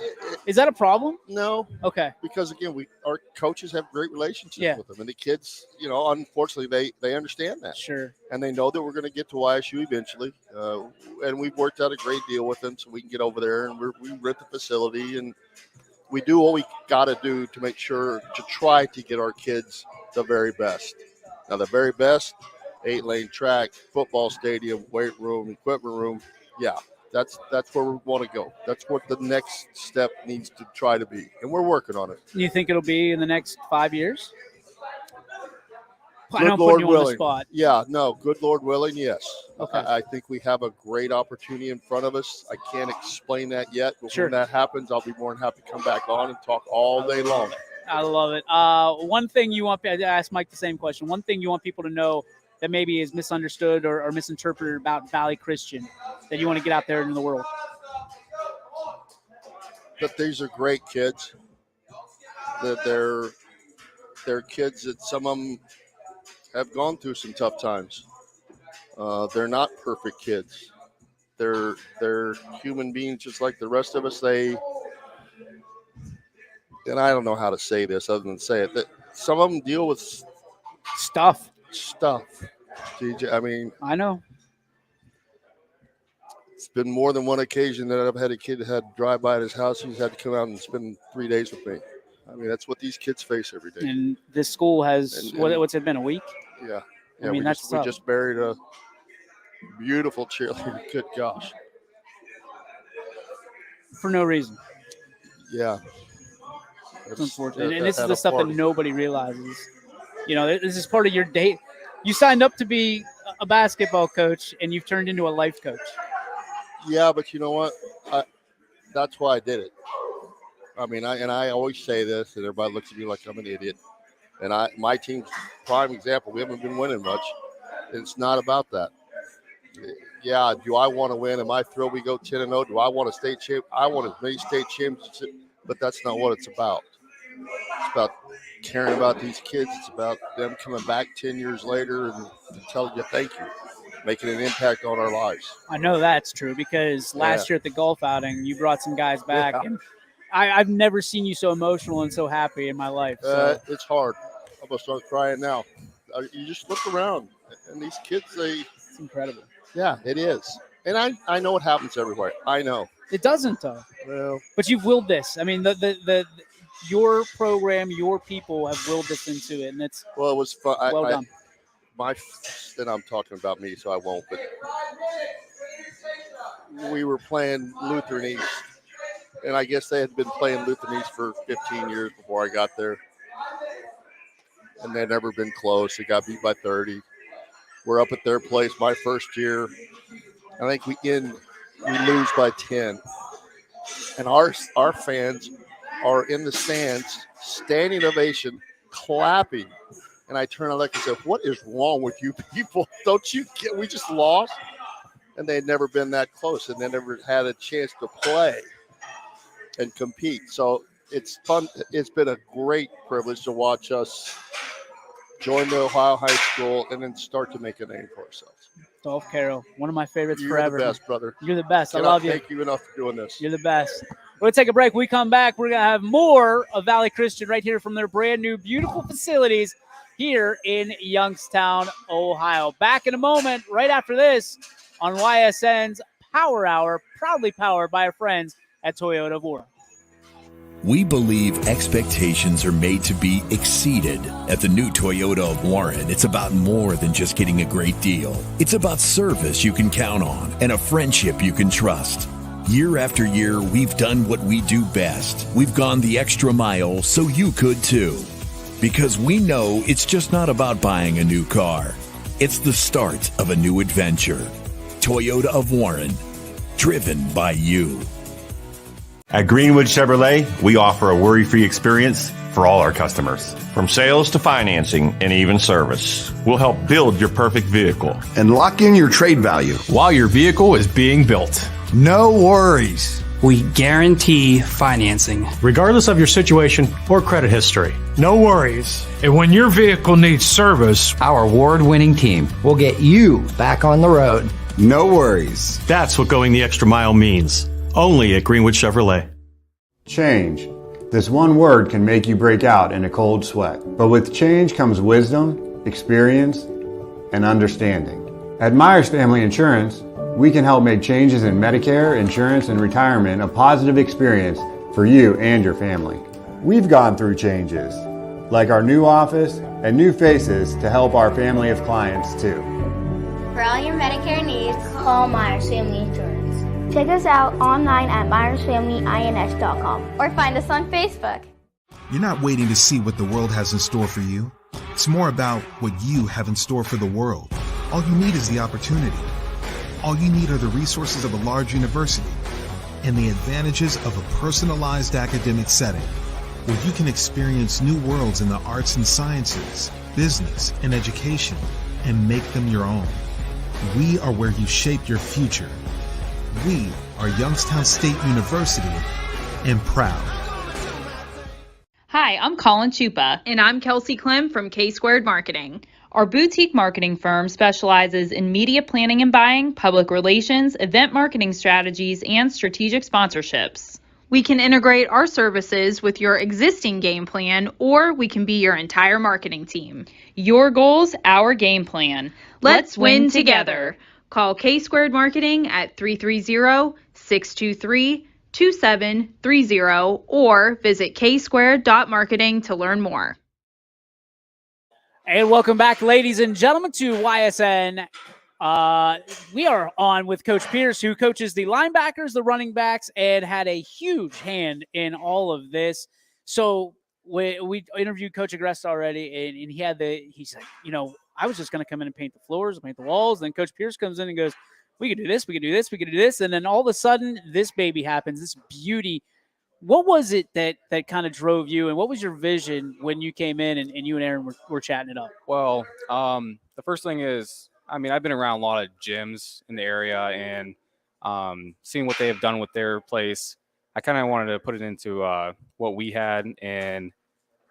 Is that a problem? No. Okay. Because, again, our coaches have great relationships with them. And the kids, unfortunately, they understand that. Sure. And they know that we're going to get to YSU eventually. And we've worked out a great deal with them so we can get over there. And we rent the facility. And we do what we got to do to make sure to try to get our kids the very best. Now, the very best, 8-lane track, football stadium, weight room, equipment room. Yeah, that's where we want to go. That's what the next step needs to try to be. And we're working on it. You think it'll be in the next 5 years? Good I don't Lord put you on willing. the spot. Yeah, no, good Lord willing, yes. Okay. I think we have a great opportunity in front of us. I can't explain that yet, but Sure. when that happens, I'll be more than happy to come back on and talk all day long. I love it. One thing you want – I asked Mike the same question. One thing you want people to know that maybe is misunderstood or misinterpreted about Valley Christian that you want to get out there into the world? That these are great kids. That they're kids that some of them have gone through some tough times. They're not perfect kids. They're human beings just like the rest of us. And I don't know how to say this other than say it, that some of them deal with Stuff. DJ, I mean, I know. it's been more than one occasion that I've had a kid that had to drive by at his house. He's had to come out and spend 3 days with me. I mean, that's what these kids face every day. And this school has, what's it been, a week? Yeah. I mean, we that's tough. just buried a beautiful cheerleader. Good gosh. For no reason. Yeah. It's unfortunate. And this is the stuff that nobody realizes. This is part of your day. You signed up to be a basketball coach, and you've turned into a life coach. Yeah, but you know what? That's why I did it. I mean, I always say this, and everybody looks at me like I'm an idiot. And my team's prime example, we haven't been winning much. It's not about that. Yeah, do I want to win? Am I thrilled we go 10-0? Do I want a state champ? I want as many state championships, but that's not what it's about. It's about caring about these kids. It's about them coming back 10 years later and telling you thank you, making an impact on our lives. I know that's true because last year at the golf outing, you brought some guys back, and I've never seen you so emotional and so happy in my life. So. It's hard. I'm going to start crying now. You just look around, and these kids, it's incredible. Yeah, it is. And I know it happens everywhere. I know. It doesn't, though. Well, but you've willed this. I mean, your program, your people have willed this into it, and it's it was fun. Well done. And I'm talking about me, so I won't. But we were playing Lutheran East, and I guess they had been playing Lutheran East for 15 years before I got there, and they'd never been close. They got beat by 30. We're up at their place my first year. I think we lose by 10, and our fans are in the stands, standing ovation, clapping. And I turn on and said, "What is wrong with you people? Don't you get? We just lost." And they'd never been that close, and they never had a chance to play and compete. So it's fun. It's been a great privilege to watch us join the Ohio High School and then start to make a name for ourselves. Dolph Carroll, one of my favorites You're forever. You're the best, brother. You're the best. I love you. Thank you enough for doing this. You're the best. We're going to take a break. When we come back, we're going to have more of Valley Christian right here from their brand new, beautiful facilities here in Youngstown, Ohio. Back in a moment, right after this, on YSN's Power Hour, proudly powered by our friends at Toyota of Warren. We believe expectations are made to be exceeded. At the new Toyota of Warren, it's about more than just getting a great deal. It's about service you can count on and a friendship you can trust. Year after year, we've done what we do best. We've gone the extra mile so you could too. Because we know it's just not about buying a new car. It's the start of a new adventure. Toyota of Warren, driven by you. At Greenwood Chevrolet, we offer a worry-free experience for all our customers. From sales to financing and even service, we'll help build your perfect vehicle and lock in your trade value while your vehicle is being built. No worries. We guarantee financing, regardless of your situation or credit history. No worries. And when your vehicle needs service, our award-winning team will get you back on the road. No worries. That's what going the extra mile means. Only at Greenwood Chevrolet. Change. This one word can make you break out in a cold sweat. But with change comes wisdom, experience, and understanding. At Myers Family Insurance, we can help make changes in Medicare, insurance, and retirement a positive experience for you and your family. We've gone through changes, like our new office and new faces to help our family of clients too. For all your Medicare needs, call Myers Family Insurance. Check us out online at myersfamilyins.com or find us on Facebook. You're not waiting to see what the world has in store for you. It's more about what you have in store for the world. All you need is the opportunity. All you need are the resources of a large university and the advantages of a personalized academic setting where you can experience new worlds in the arts and sciences, business, and education and make them your own. We are where you shape your future. We are Youngstown State University and proud. Hi, I'm Colin Chupa. And I'm Kelsey Clem from K-Squared Marketing. Our boutique marketing firm specializes in media planning and buying, public relations, event marketing strategies, and strategic sponsorships. We can integrate our services with your existing game plan, or we can be your entire marketing team. Your goals, our game plan. Let's win together. Call K-Squared Marketing at 330-623-2730 or visit ksquared.marketing to learn more. And welcome back, ladies and gentlemen, to YSN. We are on with Coach Pierce, who coaches the linebackers, the running backs, and had a huge hand in all of this. So we interviewed Coach Agresta already, and he's like, I was just going to come in and paint the floors, paint the walls. And then Coach Pierce comes in and goes, we could do this, we could do this, we could do this. And then all of a sudden, this baby happens, this beauty. What was it that kind of drove you, and what was your vision when you came in and you and Aaron were chatting it up? Well, the first thing is, I've been around a lot of gyms in the area and seeing what they have done with their place. I kind of wanted to put it into what we had. And,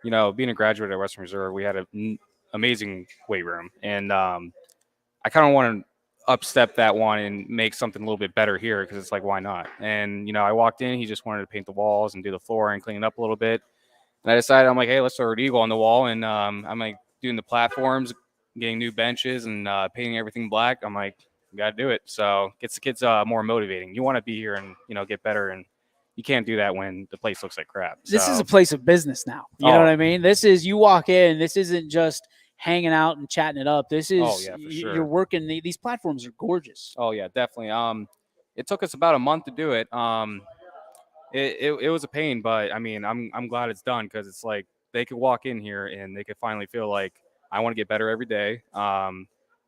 being a graduate at Western Reserve, we had an amazing weight room. And I kind of want to upstep that one and make something a little bit better here because it's like, why not? And, I walked in, he just wanted to paint the walls and do the floor and clean it up a little bit. And I decided, I'm like, hey, let's throw an eagle on the wall. And I'm like doing the platforms, getting new benches and painting everything black. I'm like, we got to do it. So gets the kids more motivating. You want to be here and, get better. And you can't do that when the place looks like crap. This is a place of business now. You know what I mean? This is, you walk in, this isn't just hanging out and chatting it up. This is, sure. You're working. These platforms are gorgeous. Oh yeah, definitely. It took us about a month to do it. It was a pain, but I'm glad it's done because it's like they could walk in here and they could finally feel like I want to get better every day.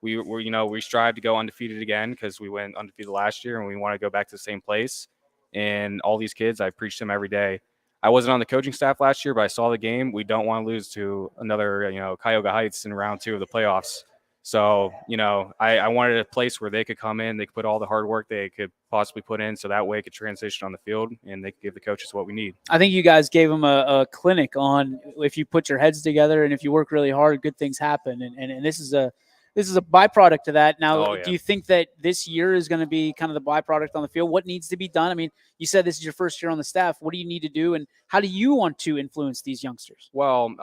We strive to go undefeated again because we went undefeated last year and we want to go back to the same place. And all these kids, I preach them every day. I wasn't on the coaching staff last year, but I saw the game. We don't want to lose to another, Cuyahoga Heights in round 2 of the playoffs. So, I wanted a place where they could come in, they could put all the hard work they could possibly put in, so that way it could transition on the field and they could give the coaches what we need. I think you guys gave them a clinic on if you put your heads together and if you work really hard, good things happen. And this is a byproduct of that. Now, Do you think that this year is going to be kind of the byproduct on the field? What needs to be done? You said this is your first year on the staff. What do you need to do, and how do you want to influence these youngsters? Well,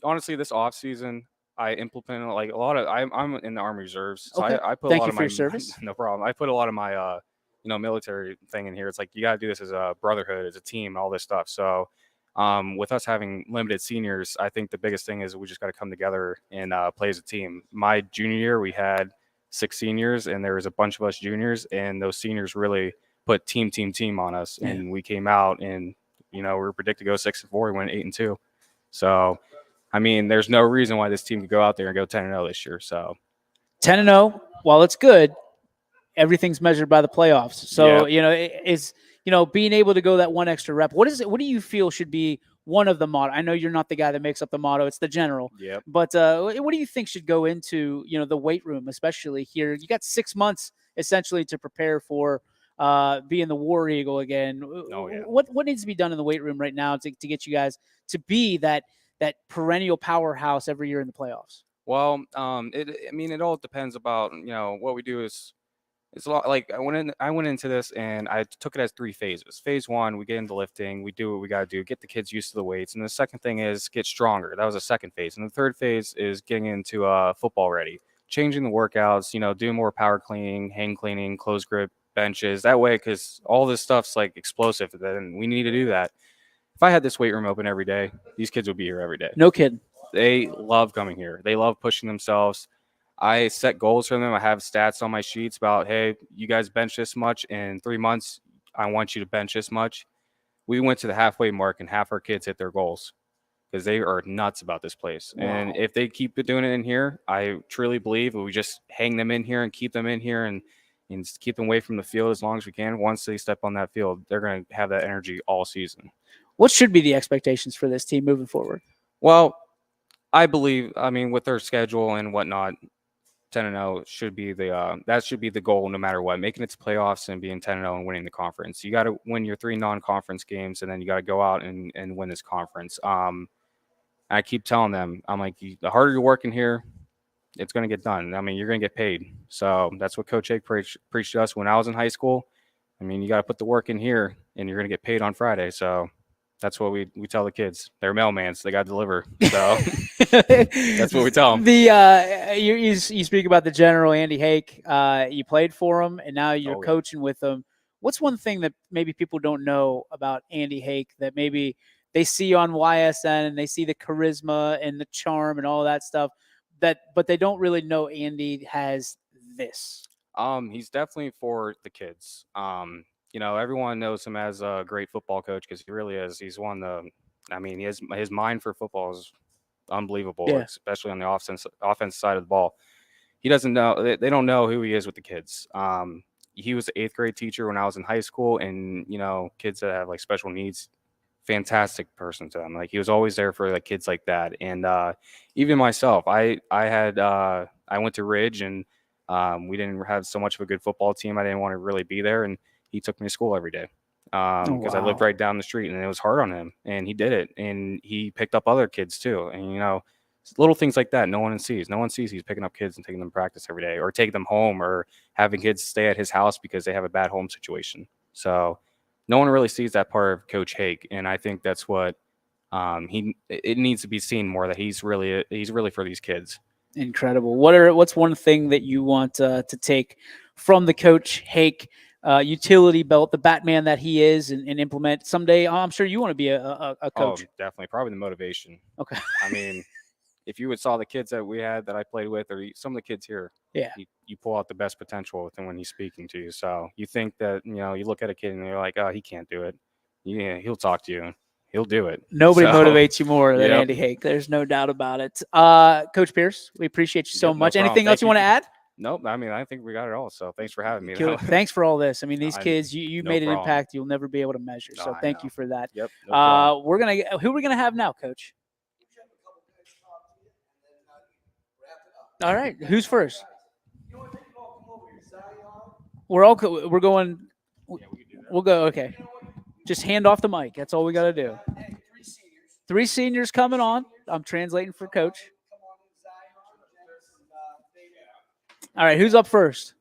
honestly, this off season, I implemented like a lot of. I'm in the Army Reserves, so okay. I put Thank a lot you of for my your service. No problem. I put a lot of my military thing in here. It's like you got to do this as a brotherhood, as a team, all this stuff. So. With us having limited seniors, I think the biggest thing is we just got to come together and play as a team. My junior year, we had 6 seniors, and there was a bunch of us juniors, and those seniors really put team on us. Yeah. And we came out, and we were predicted to go 6-4. We went 8-2. So, there's no reason why this team could go out there and go 10-0 this year. So, 10-0, while it's good, everything's measured by the playoffs. So, being able to go that one extra rep. What do you feel should be one of the motto? I know you're not the guy that makes up the motto; it's the general. Yep. But what do you think should go into the weight room, especially here? You got 6 months essentially to prepare for being the War Eagle again. Oh, yeah. What needs to be done in the weight room right now to get you guys to be that perennial powerhouse every year in the playoffs? Well, it all depends about what we do is. It's a lot like I went into this and I took it as 3 phases. Phase 1, we get into lifting, we do what we got to do, get the kids used to the weights. And the second thing is get stronger. That was the second phase. And the third phase is getting into football ready, changing the workouts, doing more power cleaning, hang cleaning, close grip, benches. That way, because all this stuff's like explosive, then we need to do that. If I had this weight room open every day, these kids would be here every day. No kidding. They love coming here. They love pushing themselves. I set goals for them. I have stats on my sheets about, hey, you guys bench this much in 3 months. I want you to bench this much. We went to the halfway mark and half our kids hit their goals because they are nuts about this place. Wow. And if they keep doing it in here, I truly believe if we just hang them in here and keep them in here and keep them away from the field as long as we can. Once they step on that field, they're going to have that energy all season. What should be the expectations for this team moving forward? Well, I believe, with their schedule and whatnot, 10-0 should be that should be the goal no matter what. Making it to playoffs and being 10-0 and winning the conference. You got to win your 3 non-conference games, and then you got to go out and win this conference. I keep telling them, I'm like, the harder you're working here, it's going to get done. You're going to get paid. So that's what Coach Hake preached to us when I was in high school. You got to put the work in here, and you're going to get paid on Friday. So that's what we tell the kids. They're mailmans. So they got to deliver. So that's what we tell them. You speak about the general, Andy Hake. You played for him, and now you're coaching with him. What's one thing that maybe people don't know about Andy Hake that maybe they see on YSN and they see the charisma and the charm and all that stuff, but they don't really know Andy has this? He's definitely for the kids. Everyone knows him as a great football coach because he really is. He's one of the, his mind for football is unbelievable, especially on the offense side of the ball. He doesn't know, they don't know who he is with the kids. He was an 8th grade teacher when I was in high school, and, kids that have like special needs, fantastic person to him. Like he was always there for like kids like that. And even myself, I went to Ridge and we didn't have so much of a good football team. I didn't want to really be there. And he took me to school every day because I lived right down the street, and it was hard on him, and he did it. And he picked up other kids too. And, little things like that. No one sees he's picking up kids and taking them to practice every day, or taking them home, or having kids stay at his house because they have a bad home situation. So no one really sees that part of Coach Hake. And I think that's what it needs to be seen more, that he's really for these kids. Incredible. What's one thing that you want to take from the Coach Hake utility belt, the Batman that he is, and implement someday? I'm sure you want to be a coach. Oh, definitely. Probably the motivation. Okay. If you saw the kids that we had that I played with, or some of the kids here, you pull out the best potential within when he's speaking to you. So you think that, you look at a kid and you're like, oh, he can't do it. Yeah, he'll talk to you. He'll do it. Nobody motivates you more than Andy Hake. There's no doubt about it. Coach Pierce, we appreciate you so much. Anything else you want to add? Nope. I think we got it all. So thanks for having me. Thanks for all this. These kids, you made an impact you'll never be able to measure. So thank you for that. Yep. Who are we gonna have now, Coach? All right. Who's first? We're going. We'll go. Okay. Just hand off the mic. That's all we got to do. 3 seniors coming on. I'm translating for Coach. All right. Who's up first?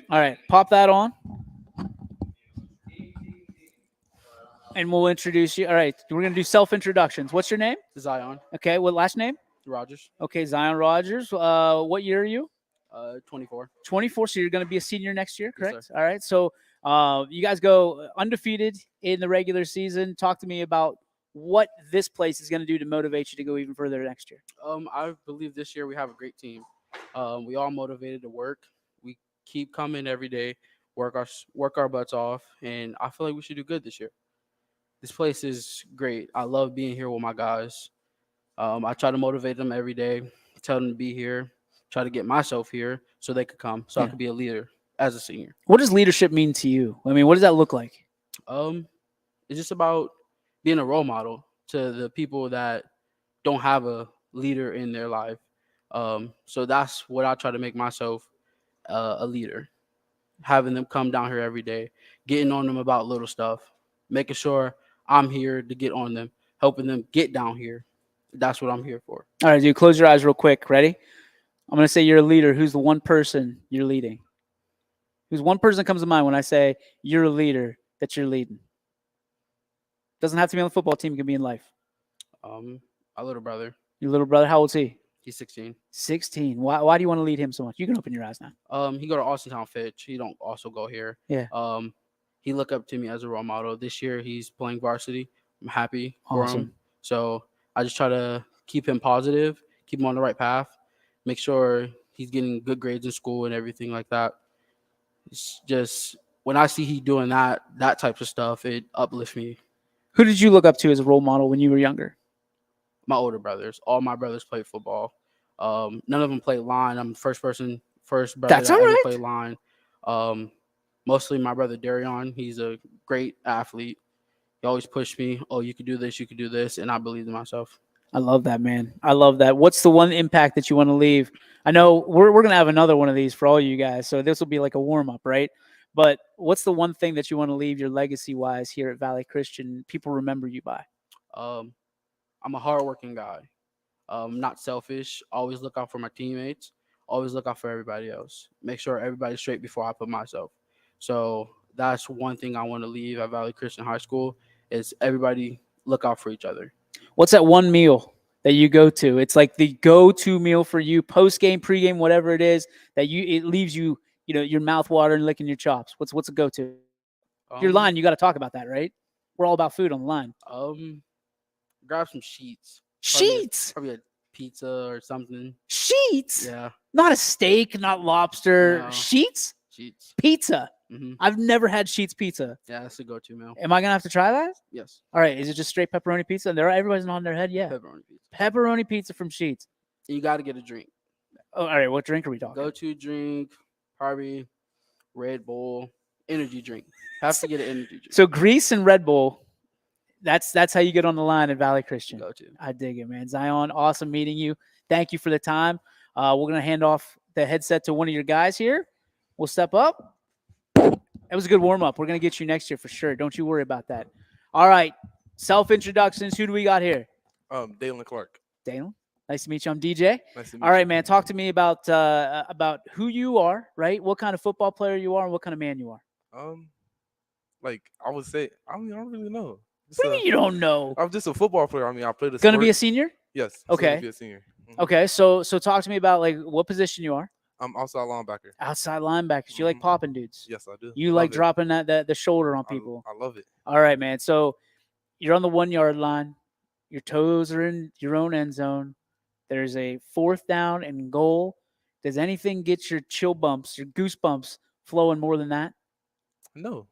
All right. Pop that on. And we'll introduce you. All right. We're going to do self-introductions. What's your name? Zion. Okay. What last name? Rogers. Okay. Zion Rogers. What year are you? 24. 24. So you're going to be a senior next year, correct? Yes, all right. So you guys go undefeated in the regular season. Talk to me about what this place is going to do to motivate you to go even further next year. I believe this year we have a great team. We all motivated to work. We keep coming every day, work our butts off, and I feel like we should do good this year. This place is great. I love being here with my guys. I try to motivate them every day, tell them to be here, try to get myself here so they could come, so I could be a leader. as a senior. What does leadership mean to you? I mean, what does that look like? It's just about being a role model to the people that don't have a leader in their life. So that's what I try to make myself a leader, having them come down here every day, getting on them about little stuff, making sure I'm here to get on them, helping them get down here. That's what I'm here for. All right, dude, close your eyes real quick. Ready? I'm going to say you're a leader. Who's the one person you're leading? Who's one person that comes to mind when I say you're a leader that you're leading? Doesn't have to be on the football team. It can be in life. My little brother. Your little brother, how old is he? He's 16. 16. Why do you want to lead him so much? You can open your eyes now. He go to Austintown Fitch. He don't also go here. Yeah. He look up to me as a role model. This year he's playing varsity. I'm happy for him. Awesome. So I just try to keep him positive, keep him on the right path, make sure he's getting good grades in school and everything like that. It's just when I see he doing that type of stuff, it uplifts me. Who did you look up to as a role model when you were younger? My older brothers. All my brothers played football. None of them played line. I'm the first brother That's that all ever right. played line. Mostly my brother Darion. He's a great athlete. He always pushed me. Oh, you could do this. You could do this, and I believed in myself. I love that, man. I love that. What's the one impact that you want to leave? I know we're gonna have another one of these for all you guys, so this will be like a warm up, right? But what's the one thing that you want to leave your legacy wise here at Valley Christian? People remember you by. I'm a hardworking guy. Not selfish. Always look out for my teammates. Always look out for everybody else. Make sure everybody's straight before I put myself. So that's one thing I want to leave at Valley Christian High School is everybody look out for each other. What's that one meal that you go to? It's like the go-to meal for you, post game, pre-game, whatever it is that it leaves you, your mouth watering, licking your chops. What's a go-to? Your line, you got to talk about that, right? We're all about food on the line. Grab some sheets. Sheets? Probably a pizza or something. Sheets? Yeah. Not a steak, not lobster. No. Sheets? Sheets. Pizza. Mm-hmm. I've never had Sheets pizza. Yeah, that's a go-to meal. Am I gonna have to try that? Yes. All right. Is it just straight pepperoni pizza? And everybody's nodding their head. Yeah. Pepperoni pizza. Pepperoni pizza from Sheets. You got to get a drink. Oh, all right. What drink are we talking? Go-to drink, probably Red Bull, energy drink. Have to get an energy drink. So Grease and Red Bull. That's how you get on the line at Valley Christian. Go-to. I dig it, man. Zion, awesome meeting you. Thank you for the time. We're gonna hand off the headset to one of your guys here. We'll step up. That was a good warm-up. We're going to get you next year for sure. Don't you worry about that. All right. Self-introductions. Who do we got here? Dalen Clark. Dalen. Nice to meet you. I'm DJ. Nice to meet All right, you. man. Talk to me about who you are, right? What kind of football player you are and what kind of man you are. Like I would say, I don't really know. What do you mean you don't know? I'm just a football player. I mean, I played a Going to sport. be a senior? Yes. Okay. Be a senior. Mm-hmm. Okay. So talk to me about like what position you are. I'm outside linebacker. Outside linebackers. You like popping dudes. Yes, I do. You Love like it. dropping the shoulder on people. I love it. All right, man. So you're on the 1 yard line. Your toes are in your own end zone. There's a 4th down and goal. Does anything get your chill bumps, your goosebumps flowing more than that? No.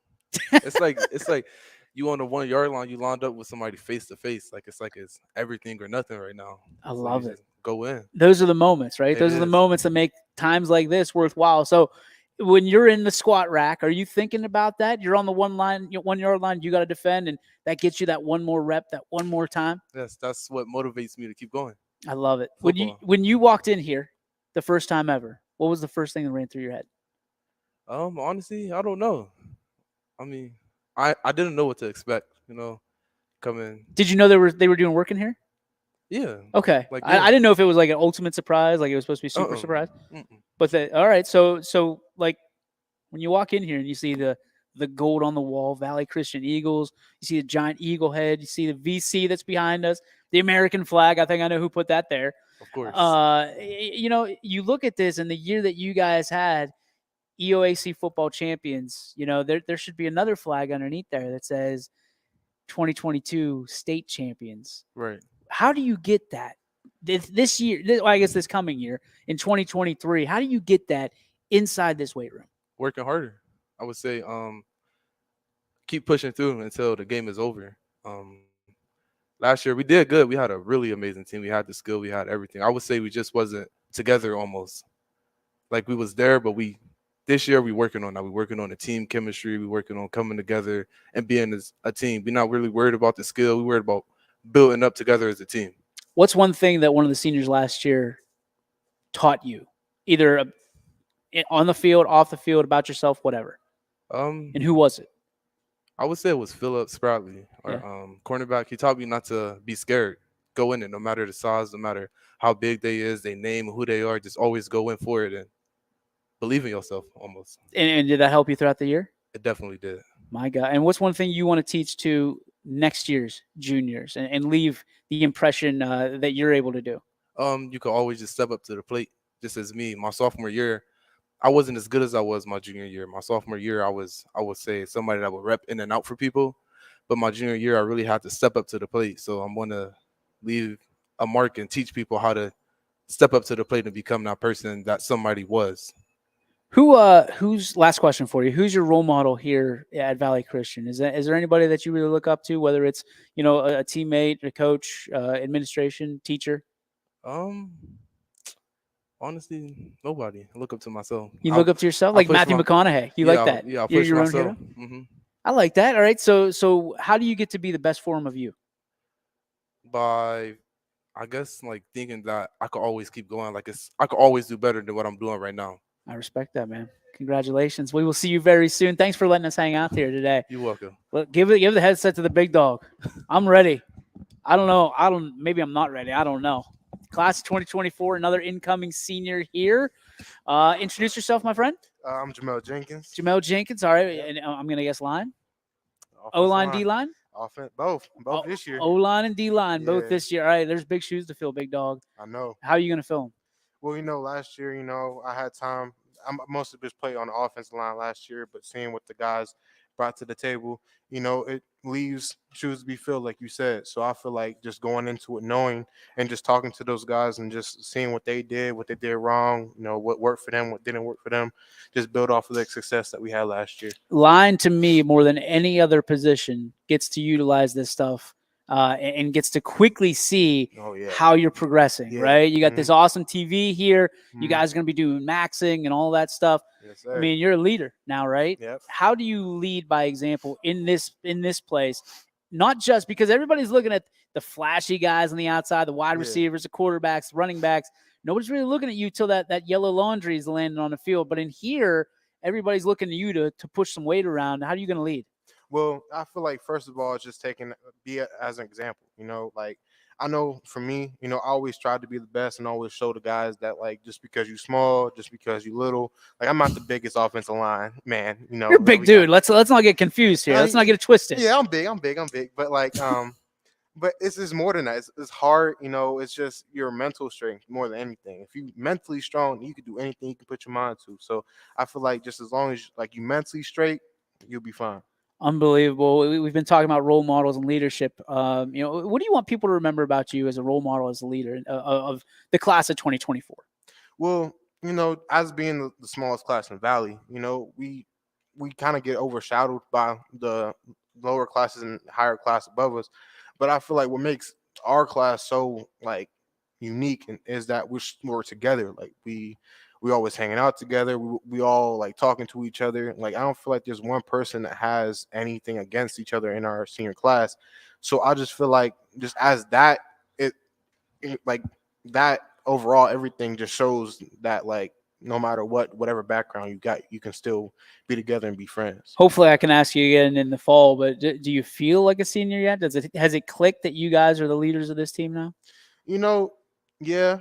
It's like you on the 1 yard line, you lined up with somebody face to face. Like it's everything or nothing right now. I love it. Go in. Those are the moments, right? It Those are the is. moments that make times like this worthwhile. So when you're in the squat rack, are you thinking about that? You're on the 1 yard line, you got to defend, and that gets you that one more rep, that one more time. Yes, that's what motivates me to keep going. I love it. Football. When you walked in here the first time ever, what was the first thing that ran through your head? Honestly, I don't know. I mean, I didn't know what to expect, coming. Did you know they were doing work in here? Yeah. Okay. Like, I didn't know if it was like an ultimate surprise, like it was supposed to be super surprise. But all right. So like when you walk in here and you see the gold on the wall, Valley Christian Eagles, you see the giant eagle head, you see the VC that's behind us, the American flag. I think I know who put that there. Of course. You look at this and the year that you guys had EOAC football champions, there should be another flag underneath there that says 2022 state champions. Right. How do you get that this year? I guess this coming year in 2023. How do you get that inside this weight room? Working harder. I would say keep pushing through until the game is over. Last year we did good. We had a really amazing team. We had the skill. We had everything. I would say we just wasn't together almost. Like we was there, but we this year we're working on that. We're working on the team chemistry. We're working on coming together and being as a team. We're not really worried about the skill. We're worried about building up together as a team. What's one thing that one of the seniors last year taught you, either on the field, off the field, about yourself, whatever? And who was it? I would say it was Philip Sproutley, our cornerback. He taught me not to be scared. Go in it, no matter the size, no matter how big they is, they name, who they are. Just always go in for it and believe in yourself almost. And did that help you throughout the year? It definitely did. My God. And what's one thing you want to teach to next year's juniors and leave the impression that you're able to do? You can always just step up to the plate. Just as me, my sophomore year, I wasn't as good as I was my junior year. My sophomore year, I would say somebody that would rep in and out for people. But my junior year, I really had to step up to the plate. So I'm going to leave a mark and teach people how to step up to the plate and become that person that somebody was. Who's last question for you? Who's your role model here at Valley Christian? Is there anybody that you really look up to, whether it's, a teammate, a coach, administration, teacher? Honestly, nobody. I look up to myself. You look up to yourself, like Matthew McConaughey. You like that? Yeah, I You're push your myself. own hero? I like that. All right. So how do you get to be the best form of you? By, I guess, like thinking that I could always keep going. Like I could always do better than what I'm doing right now. I respect that, man. Congratulations. We will see you very soon. Thanks for letting us hang out here today. You're welcome. Well, give the headset to the big dog. I'm ready. I don't know. Maybe I'm not ready. I don't know. Class of 2024, another incoming senior here. Introduce yourself, my friend. I'm Jamel Jenkins. Jamel Jenkins. All right. And I'm going to guess line. O-line, D-line? Offense, both this year. O-line and D-line, both this year. All right. There's big shoes to fill, big dog. I know. How are you going to fill them? Well, last year, I had time. I mostly just played on the offensive line last year, but seeing what the guys brought to the table, it leaves shoes to be filled, like you said. So I feel like just going into it knowing and just talking to those guys and just seeing what they did wrong, what worked for them, what didn't work for them, just build off of the success that we had last year. Line, to me, more than any other position, gets to utilize this stuff and gets to quickly see how you're progressing, right? You got this awesome TV here. You guys are going to be doing maxing and all that stuff. Yes, sir. I mean, you're a leader now, right? Yep. How do you lead by example in this place? Not just because everybody's looking at the flashy guys on the outside, the wide receivers, the quarterbacks, running backs. Nobody's really looking at you till that yellow laundry is landing on the field. But in here, everybody's looking to you to push some weight around. How are you going to lead? Well, I feel like, first of all, it's just be as an example, like I know for me, I always tried to be the best and always show the guys that, like, just because you small, just because you little, like, I'm not the biggest offensive line man, You're a big dude. Let's not get confused here. Let's not get it twisted. Yeah, I'm big. But like, but it's just more than that. It's hard, it's just your mental strength more than anything. If you mentally strong, you can do anything you can put your mind to. So I feel like just as long as like you mentally straight, you'll be fine. Unbelievable. We've been talking about role models and leadership. What do you want people to remember about you as a role model, as a leader of the class of 2024? Well, as being the smallest class in Valley, we kind of get overshadowed by the lower classes and higher class above us. But I feel like what makes our class so like unique is that we're together. Like we always hanging out together. We all like talking to each other. Like I don't feel like there's one person that has anything against each other in our senior class. So I just feel like just as that, it like that overall, everything just shows that like no matter whatever background you got, you can still be together and be friends. Hopefully I can ask you again in the fall, but do you feel like a senior yet? Has it clicked that you guys are the leaders of this team now? Yeah,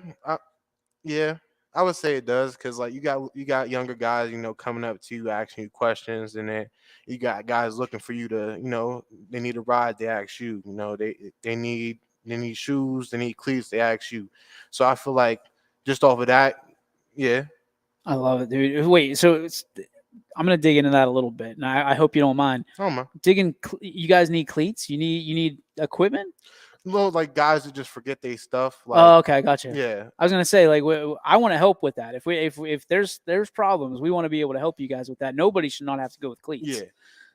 I would say it does, because like you got younger guys, coming up to you, asking you questions, and then you got guys looking for you to, they need a ride, they ask you, they need shoes, they need cleats, they ask you. So I feel like just off of that, yeah. I love it, dude. Wait, so I'm gonna dig into that a little bit, and I hope you don't mind. Oh man, you guys need cleats? You need equipment? Like guys who just forget their stuff. Like, oh, okay, gotcha. Yeah, I was gonna say, like, I want to help with that. If there's problems, we want to be able to help you guys with that. Nobody should not have to go with cleats. Yeah,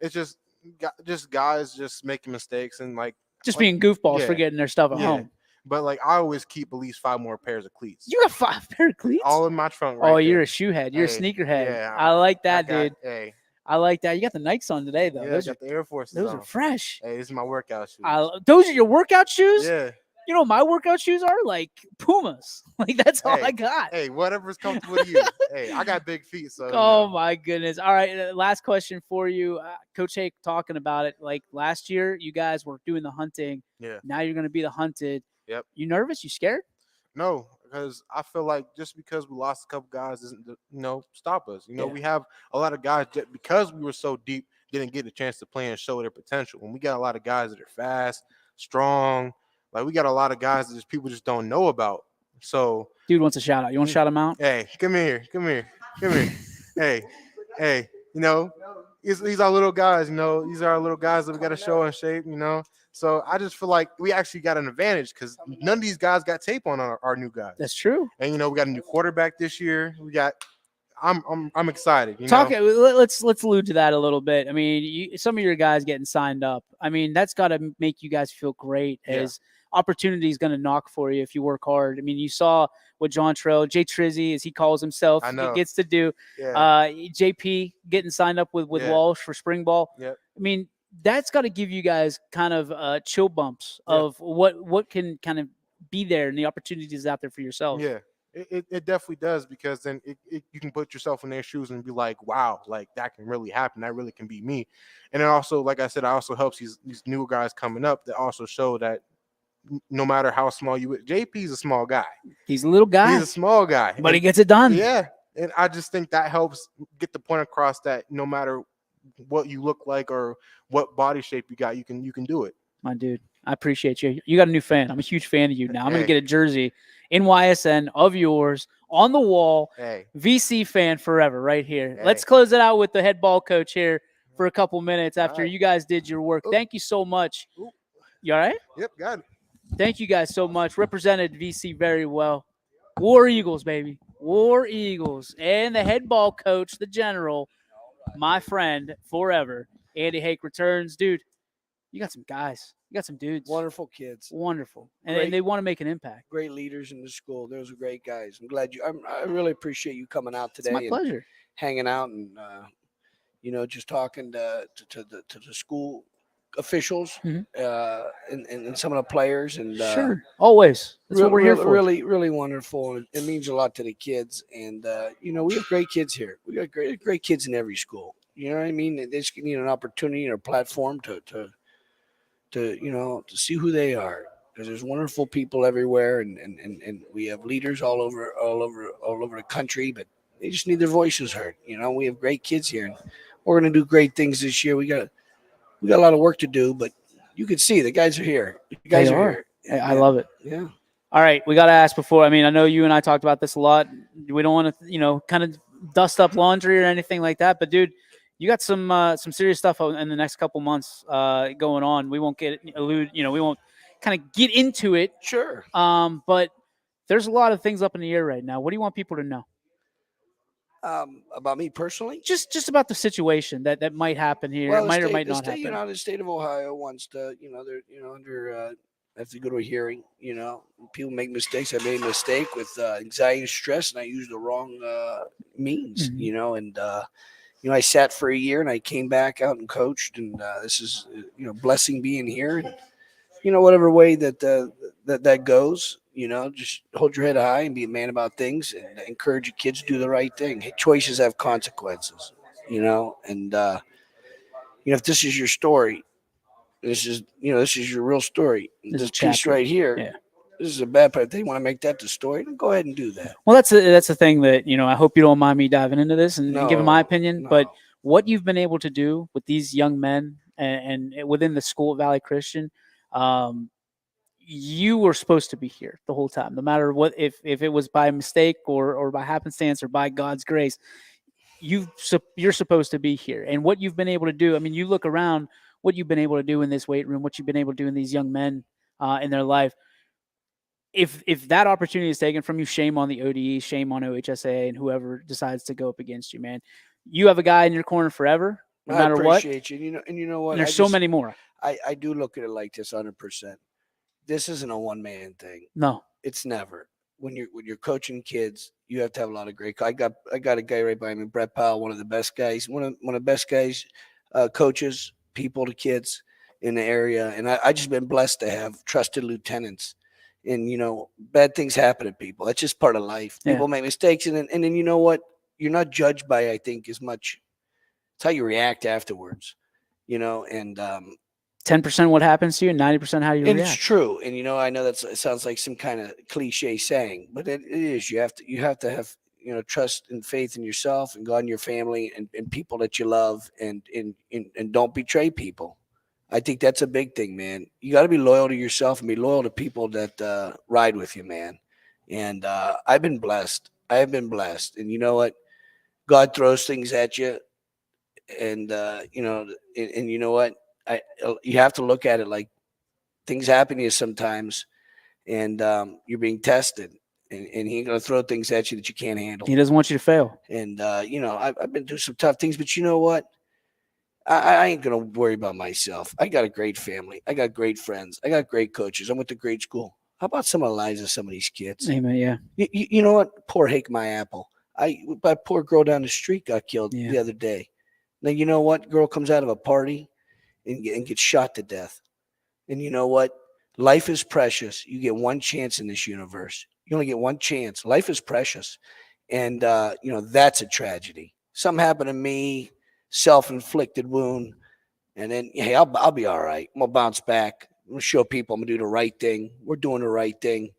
it's just guys just making mistakes and like being goofballs, forgetting their stuff at home. But like I always keep at least 5 more pairs of cleats. You got 5 pair of cleats? All in my trunk right Oh, there. you're a shoe head. You're a Hey, sneaker head. yeah, I like that, I got- dude. Hey, I like that. You got the Nikes on today, though. yeah, Those I got are the Air Forces those on. are fresh. Hey, this is my workout shoes. Those are your workout shoes? Yeah. You know what my workout shoes are? Like Pumas. Like that's all Hey, I got. Hey, whatever's comfortable to you. Hey, I got big feet, so. Oh my goodness. All right, last question for you. Coach Hake talking about it. Like last year, you guys were doing the hunting. Yeah. Now you're going to be the hunted. Yep. You nervous? You scared? No, because I feel like just because we lost a couple guys doesn't, stop us. We have a lot of guys that because we were so deep didn't get a chance to play and show their potential. And we got a lot of guys that are fast, strong. Like we got a lot of guys that just people just don't know about. So dude wants a shout out. You want to shout him out? Hey, come here. Hey. These are little guys. These are our little guys that we got to show in shape. So I just feel like we actually got an advantage because none of these guys got tape on our new guys. That's true. And we got a new quarterback this year. I'm excited. Let's allude to that a little bit. I mean, some of your guys getting signed up. I mean, that's got to make you guys feel great as opportunity is going to knock for you if you work hard. I mean, you saw what John Trell, Jay Trizzy, as he calls himself, gets to do. Yeah. JP getting signed up with Walsh for spring ball. Yep. I mean, that's got to give you guys kind of chill bumps of what can kind of be there and the opportunities out there for yourself. Yeah. It definitely does because then you can put yourself in their shoes and be like, wow, like that can really happen. That really can be me. And then also, like I said, it also helps these new guys coming up that also show that no matter how small you are, JP's a small guy. He's a little guy. He's a small guy. But he gets it done. Yeah. And I just think that helps get the point across that no matter what you look like or what body shape you got, you can do it. My dude, I appreciate you. You got a new fan. I'm a huge fan of you now. I'm going to get a jersey in YSN of yours on the wall. Hey. VC fan forever right here. Hey. Let's close it out with the head ball coach here for a couple minutes after right. you guys did your work. Thank you so much. You all right? Yep, got it. Thank you guys so much. Represented VC very well. War Eagles, baby. War Eagles. And the head ball coach, the general, my friend forever, Andy Hake returns. Dude, you got some guys. You got some dudes. Wonderful kids. Wonderful. And they want to make an impact. Great leaders in the school. Those are great guys. I'm glad I really appreciate you coming out today. It's my pleasure. Hanging out and, just talking to the school officials and some of the players. And sure. Always. That's what we're here for. Really, really wonderful. It means a lot to the kids. And, we have great kids here. We got great kids in every school. You know what I mean? They just need an opportunity or a platform to see who they are, because there's wonderful people everywhere, and we have leaders all over the country, but they just need their voices heard. We have great kids here, and we're going to do great things this year. We got a lot of work to do, but you can see the guys are here. The guys are here. I love it. Yeah. All right, we got to ask before. I mean, I know you and I talked about this a lot. We don't want to, kind of dust up laundry or anything like that, but dude, you got some serious stuff in the next couple months going on. We won't we won't kind of get into it. Sure. But there's a lot of things up in the air right now. What do you want people to know? About me personally? Just about the situation that might happen here. Well, it might or might not happen. The state of Ohio wants to, they're under have to go to a hearing. People make mistakes. I made a mistake with anxiety and stress, and I used the wrong means. And I sat for a year, and I came back out and coached, and this is blessing being here, and whatever way that goes. Just hold your head high and be a man about things, and encourage your kids to do the right thing. Choices have consequences, and if this is your story, this is your real story. This piece right here. Yeah. This is a bad part. If they want to make that the story, then go ahead and do that. Well, that's the thing that, I hope you don't mind me diving into this and giving my opinion, but what you've been able to do with these young men and within the school at Valley Christian, you were supposed to be here the whole time, no matter what, if it was by mistake or by happenstance or by God's grace, you're supposed to be here. And what you've been able to do, I mean, you look around what you've been able to do in this weight room, what you've been able to do in these young men in their life. If that opportunity is taken from you, shame on the ODE, shame on OHSA, and whoever decides to go up against you, man. You have a guy in your corner forever, no matter what. I appreciate you. And you know what? And there's so many more. I do look at it like this 100%. this isn't a one man thing. No. It's never. When you're coaching kids, you have to have a lot of great. I got a guy right by me, Brett Powell, one of the best guys, one of the best guys, coaches people to kids in the area, and I just been blessed to have trusted lieutenants. And bad things happen to people. That's just part of life. Yeah. People make mistakes, and then you know what? You're not judged by, I think, as much. It's how you react afterwards. And 10% what happens to you, and 90% how you and react. it's true. And I know it sounds like some kind of cliche saying, but it is. You have to have trust and faith in yourself and God and your family and people that you love, and don't betray people. I think that's a big thing, man. You got to be loyal to yourself and be loyal to people that ride with you, man. And I've been blessed. I have been blessed. And you know what? God throws things at you, and and you know what? You have to look at it like things happen to you sometimes, and you're being tested, and he ain't gonna throw things at you that you can't handle. He doesn't want you to fail. And I've been through some tough things, but you know what? I ain't gonna worry about myself. I got a great family. I got great friends. I got great coaches. I went to great school. How about some of the lives of some of these kids? Amen. Yeah. You know what? Poor Hake My Apple. That poor girl down the street got killed the other day. Now you know what? Girl comes out of a party and gets shot to death. And you know what? Life is precious. You get one chance in this universe. You only get one chance. Life is precious. And, that's a tragedy. Something happened to me, self-inflicted wound. And then, hey, I'll be all right. I'm going to bounce back. I'm going to show people I'm going to do the right thing. We're doing the right thing,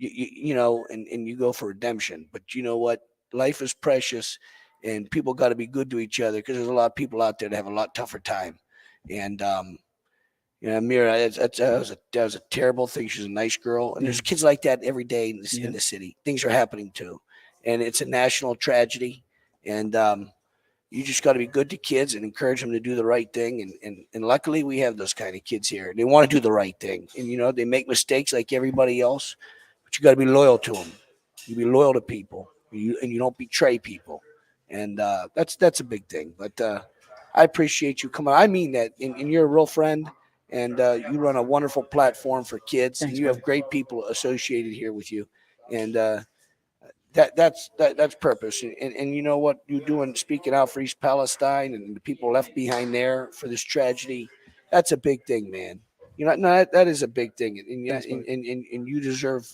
and you go for redemption. But you know what? Life is precious, and people got to be good to each other, because there's a lot of people out there that have a lot tougher time. And, Mira, that was a terrible thing. She's a nice girl, and there's kids like that every day in the city. Things are happening too, and it's a national tragedy. And you just got to be good to kids and encourage them to do the right thing. And luckily, we have those kind of kids here. They want to do the right thing, and they make mistakes like everybody else, but you got to be loyal to them. You be loyal to people, and you don't betray people, and that's a big thing. But I appreciate you coming. I mean that, and you're a real friend. And you run a wonderful platform for kids. Thanks, and you have great people associated here with you, and that's purpose. And you know what you're doing, speaking out for East Palestine and the people left behind there for this tragedy. That's a big thing, man. That is a big thing, and you deserve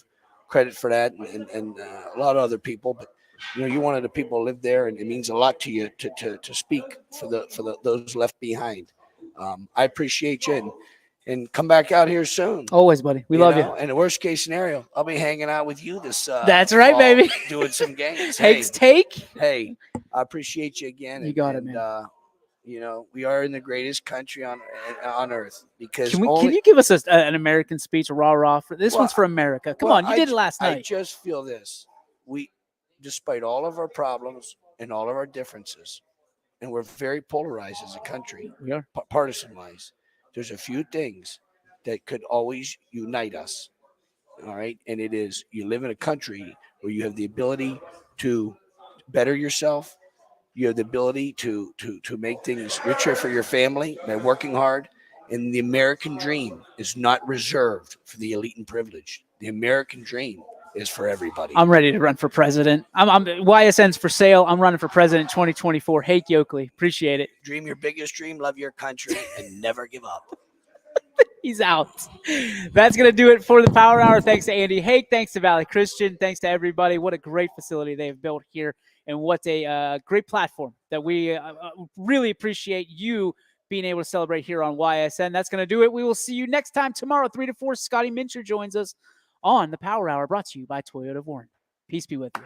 credit for that, and a lot of other people. But you're one of the people who live there, and it means a lot to you to speak for those left behind. I appreciate you, and come back out here soon. Always, buddy. We love you. And the worst case scenario, I'll be hanging out with you this. That's right, fall, baby. Doing some games. Hake's take. Hey, I appreciate you again. You got it, man. We are in the greatest country on earth, because Can you give us an American speech, a rah-rah? This one's for America. Come on, you did it last night. I just feel this. Despite all of our problems and all of our differences, and we're very polarized as a country, we are partisan-wise, there's a few things that could always unite us. All right. And it is, you live in a country where you have the ability to better yourself. You have the ability to make things richer for your family by working hard. And the American dream is not reserved for the elite and privileged. The American dream is for everybody. I'm ready to run for president. I'm YSN's for sale. I'm running for president 2024. Hake Yoakley. Appreciate it. Dream your biggest dream, love your country, and never give up. He's out. That's going to do it for the Power Hour. Thanks to Andy Hake. Thanks to Valley Christian. Thanks to everybody. What a great facility they've built here, and what a great platform that we really appreciate you being able to celebrate here on YSN. That's going to do it. We will see you next time tomorrow, 3 to 4. Scotty Mincher joins us on the Power Hour, brought to you by Toyota of Warren. Peace be with you.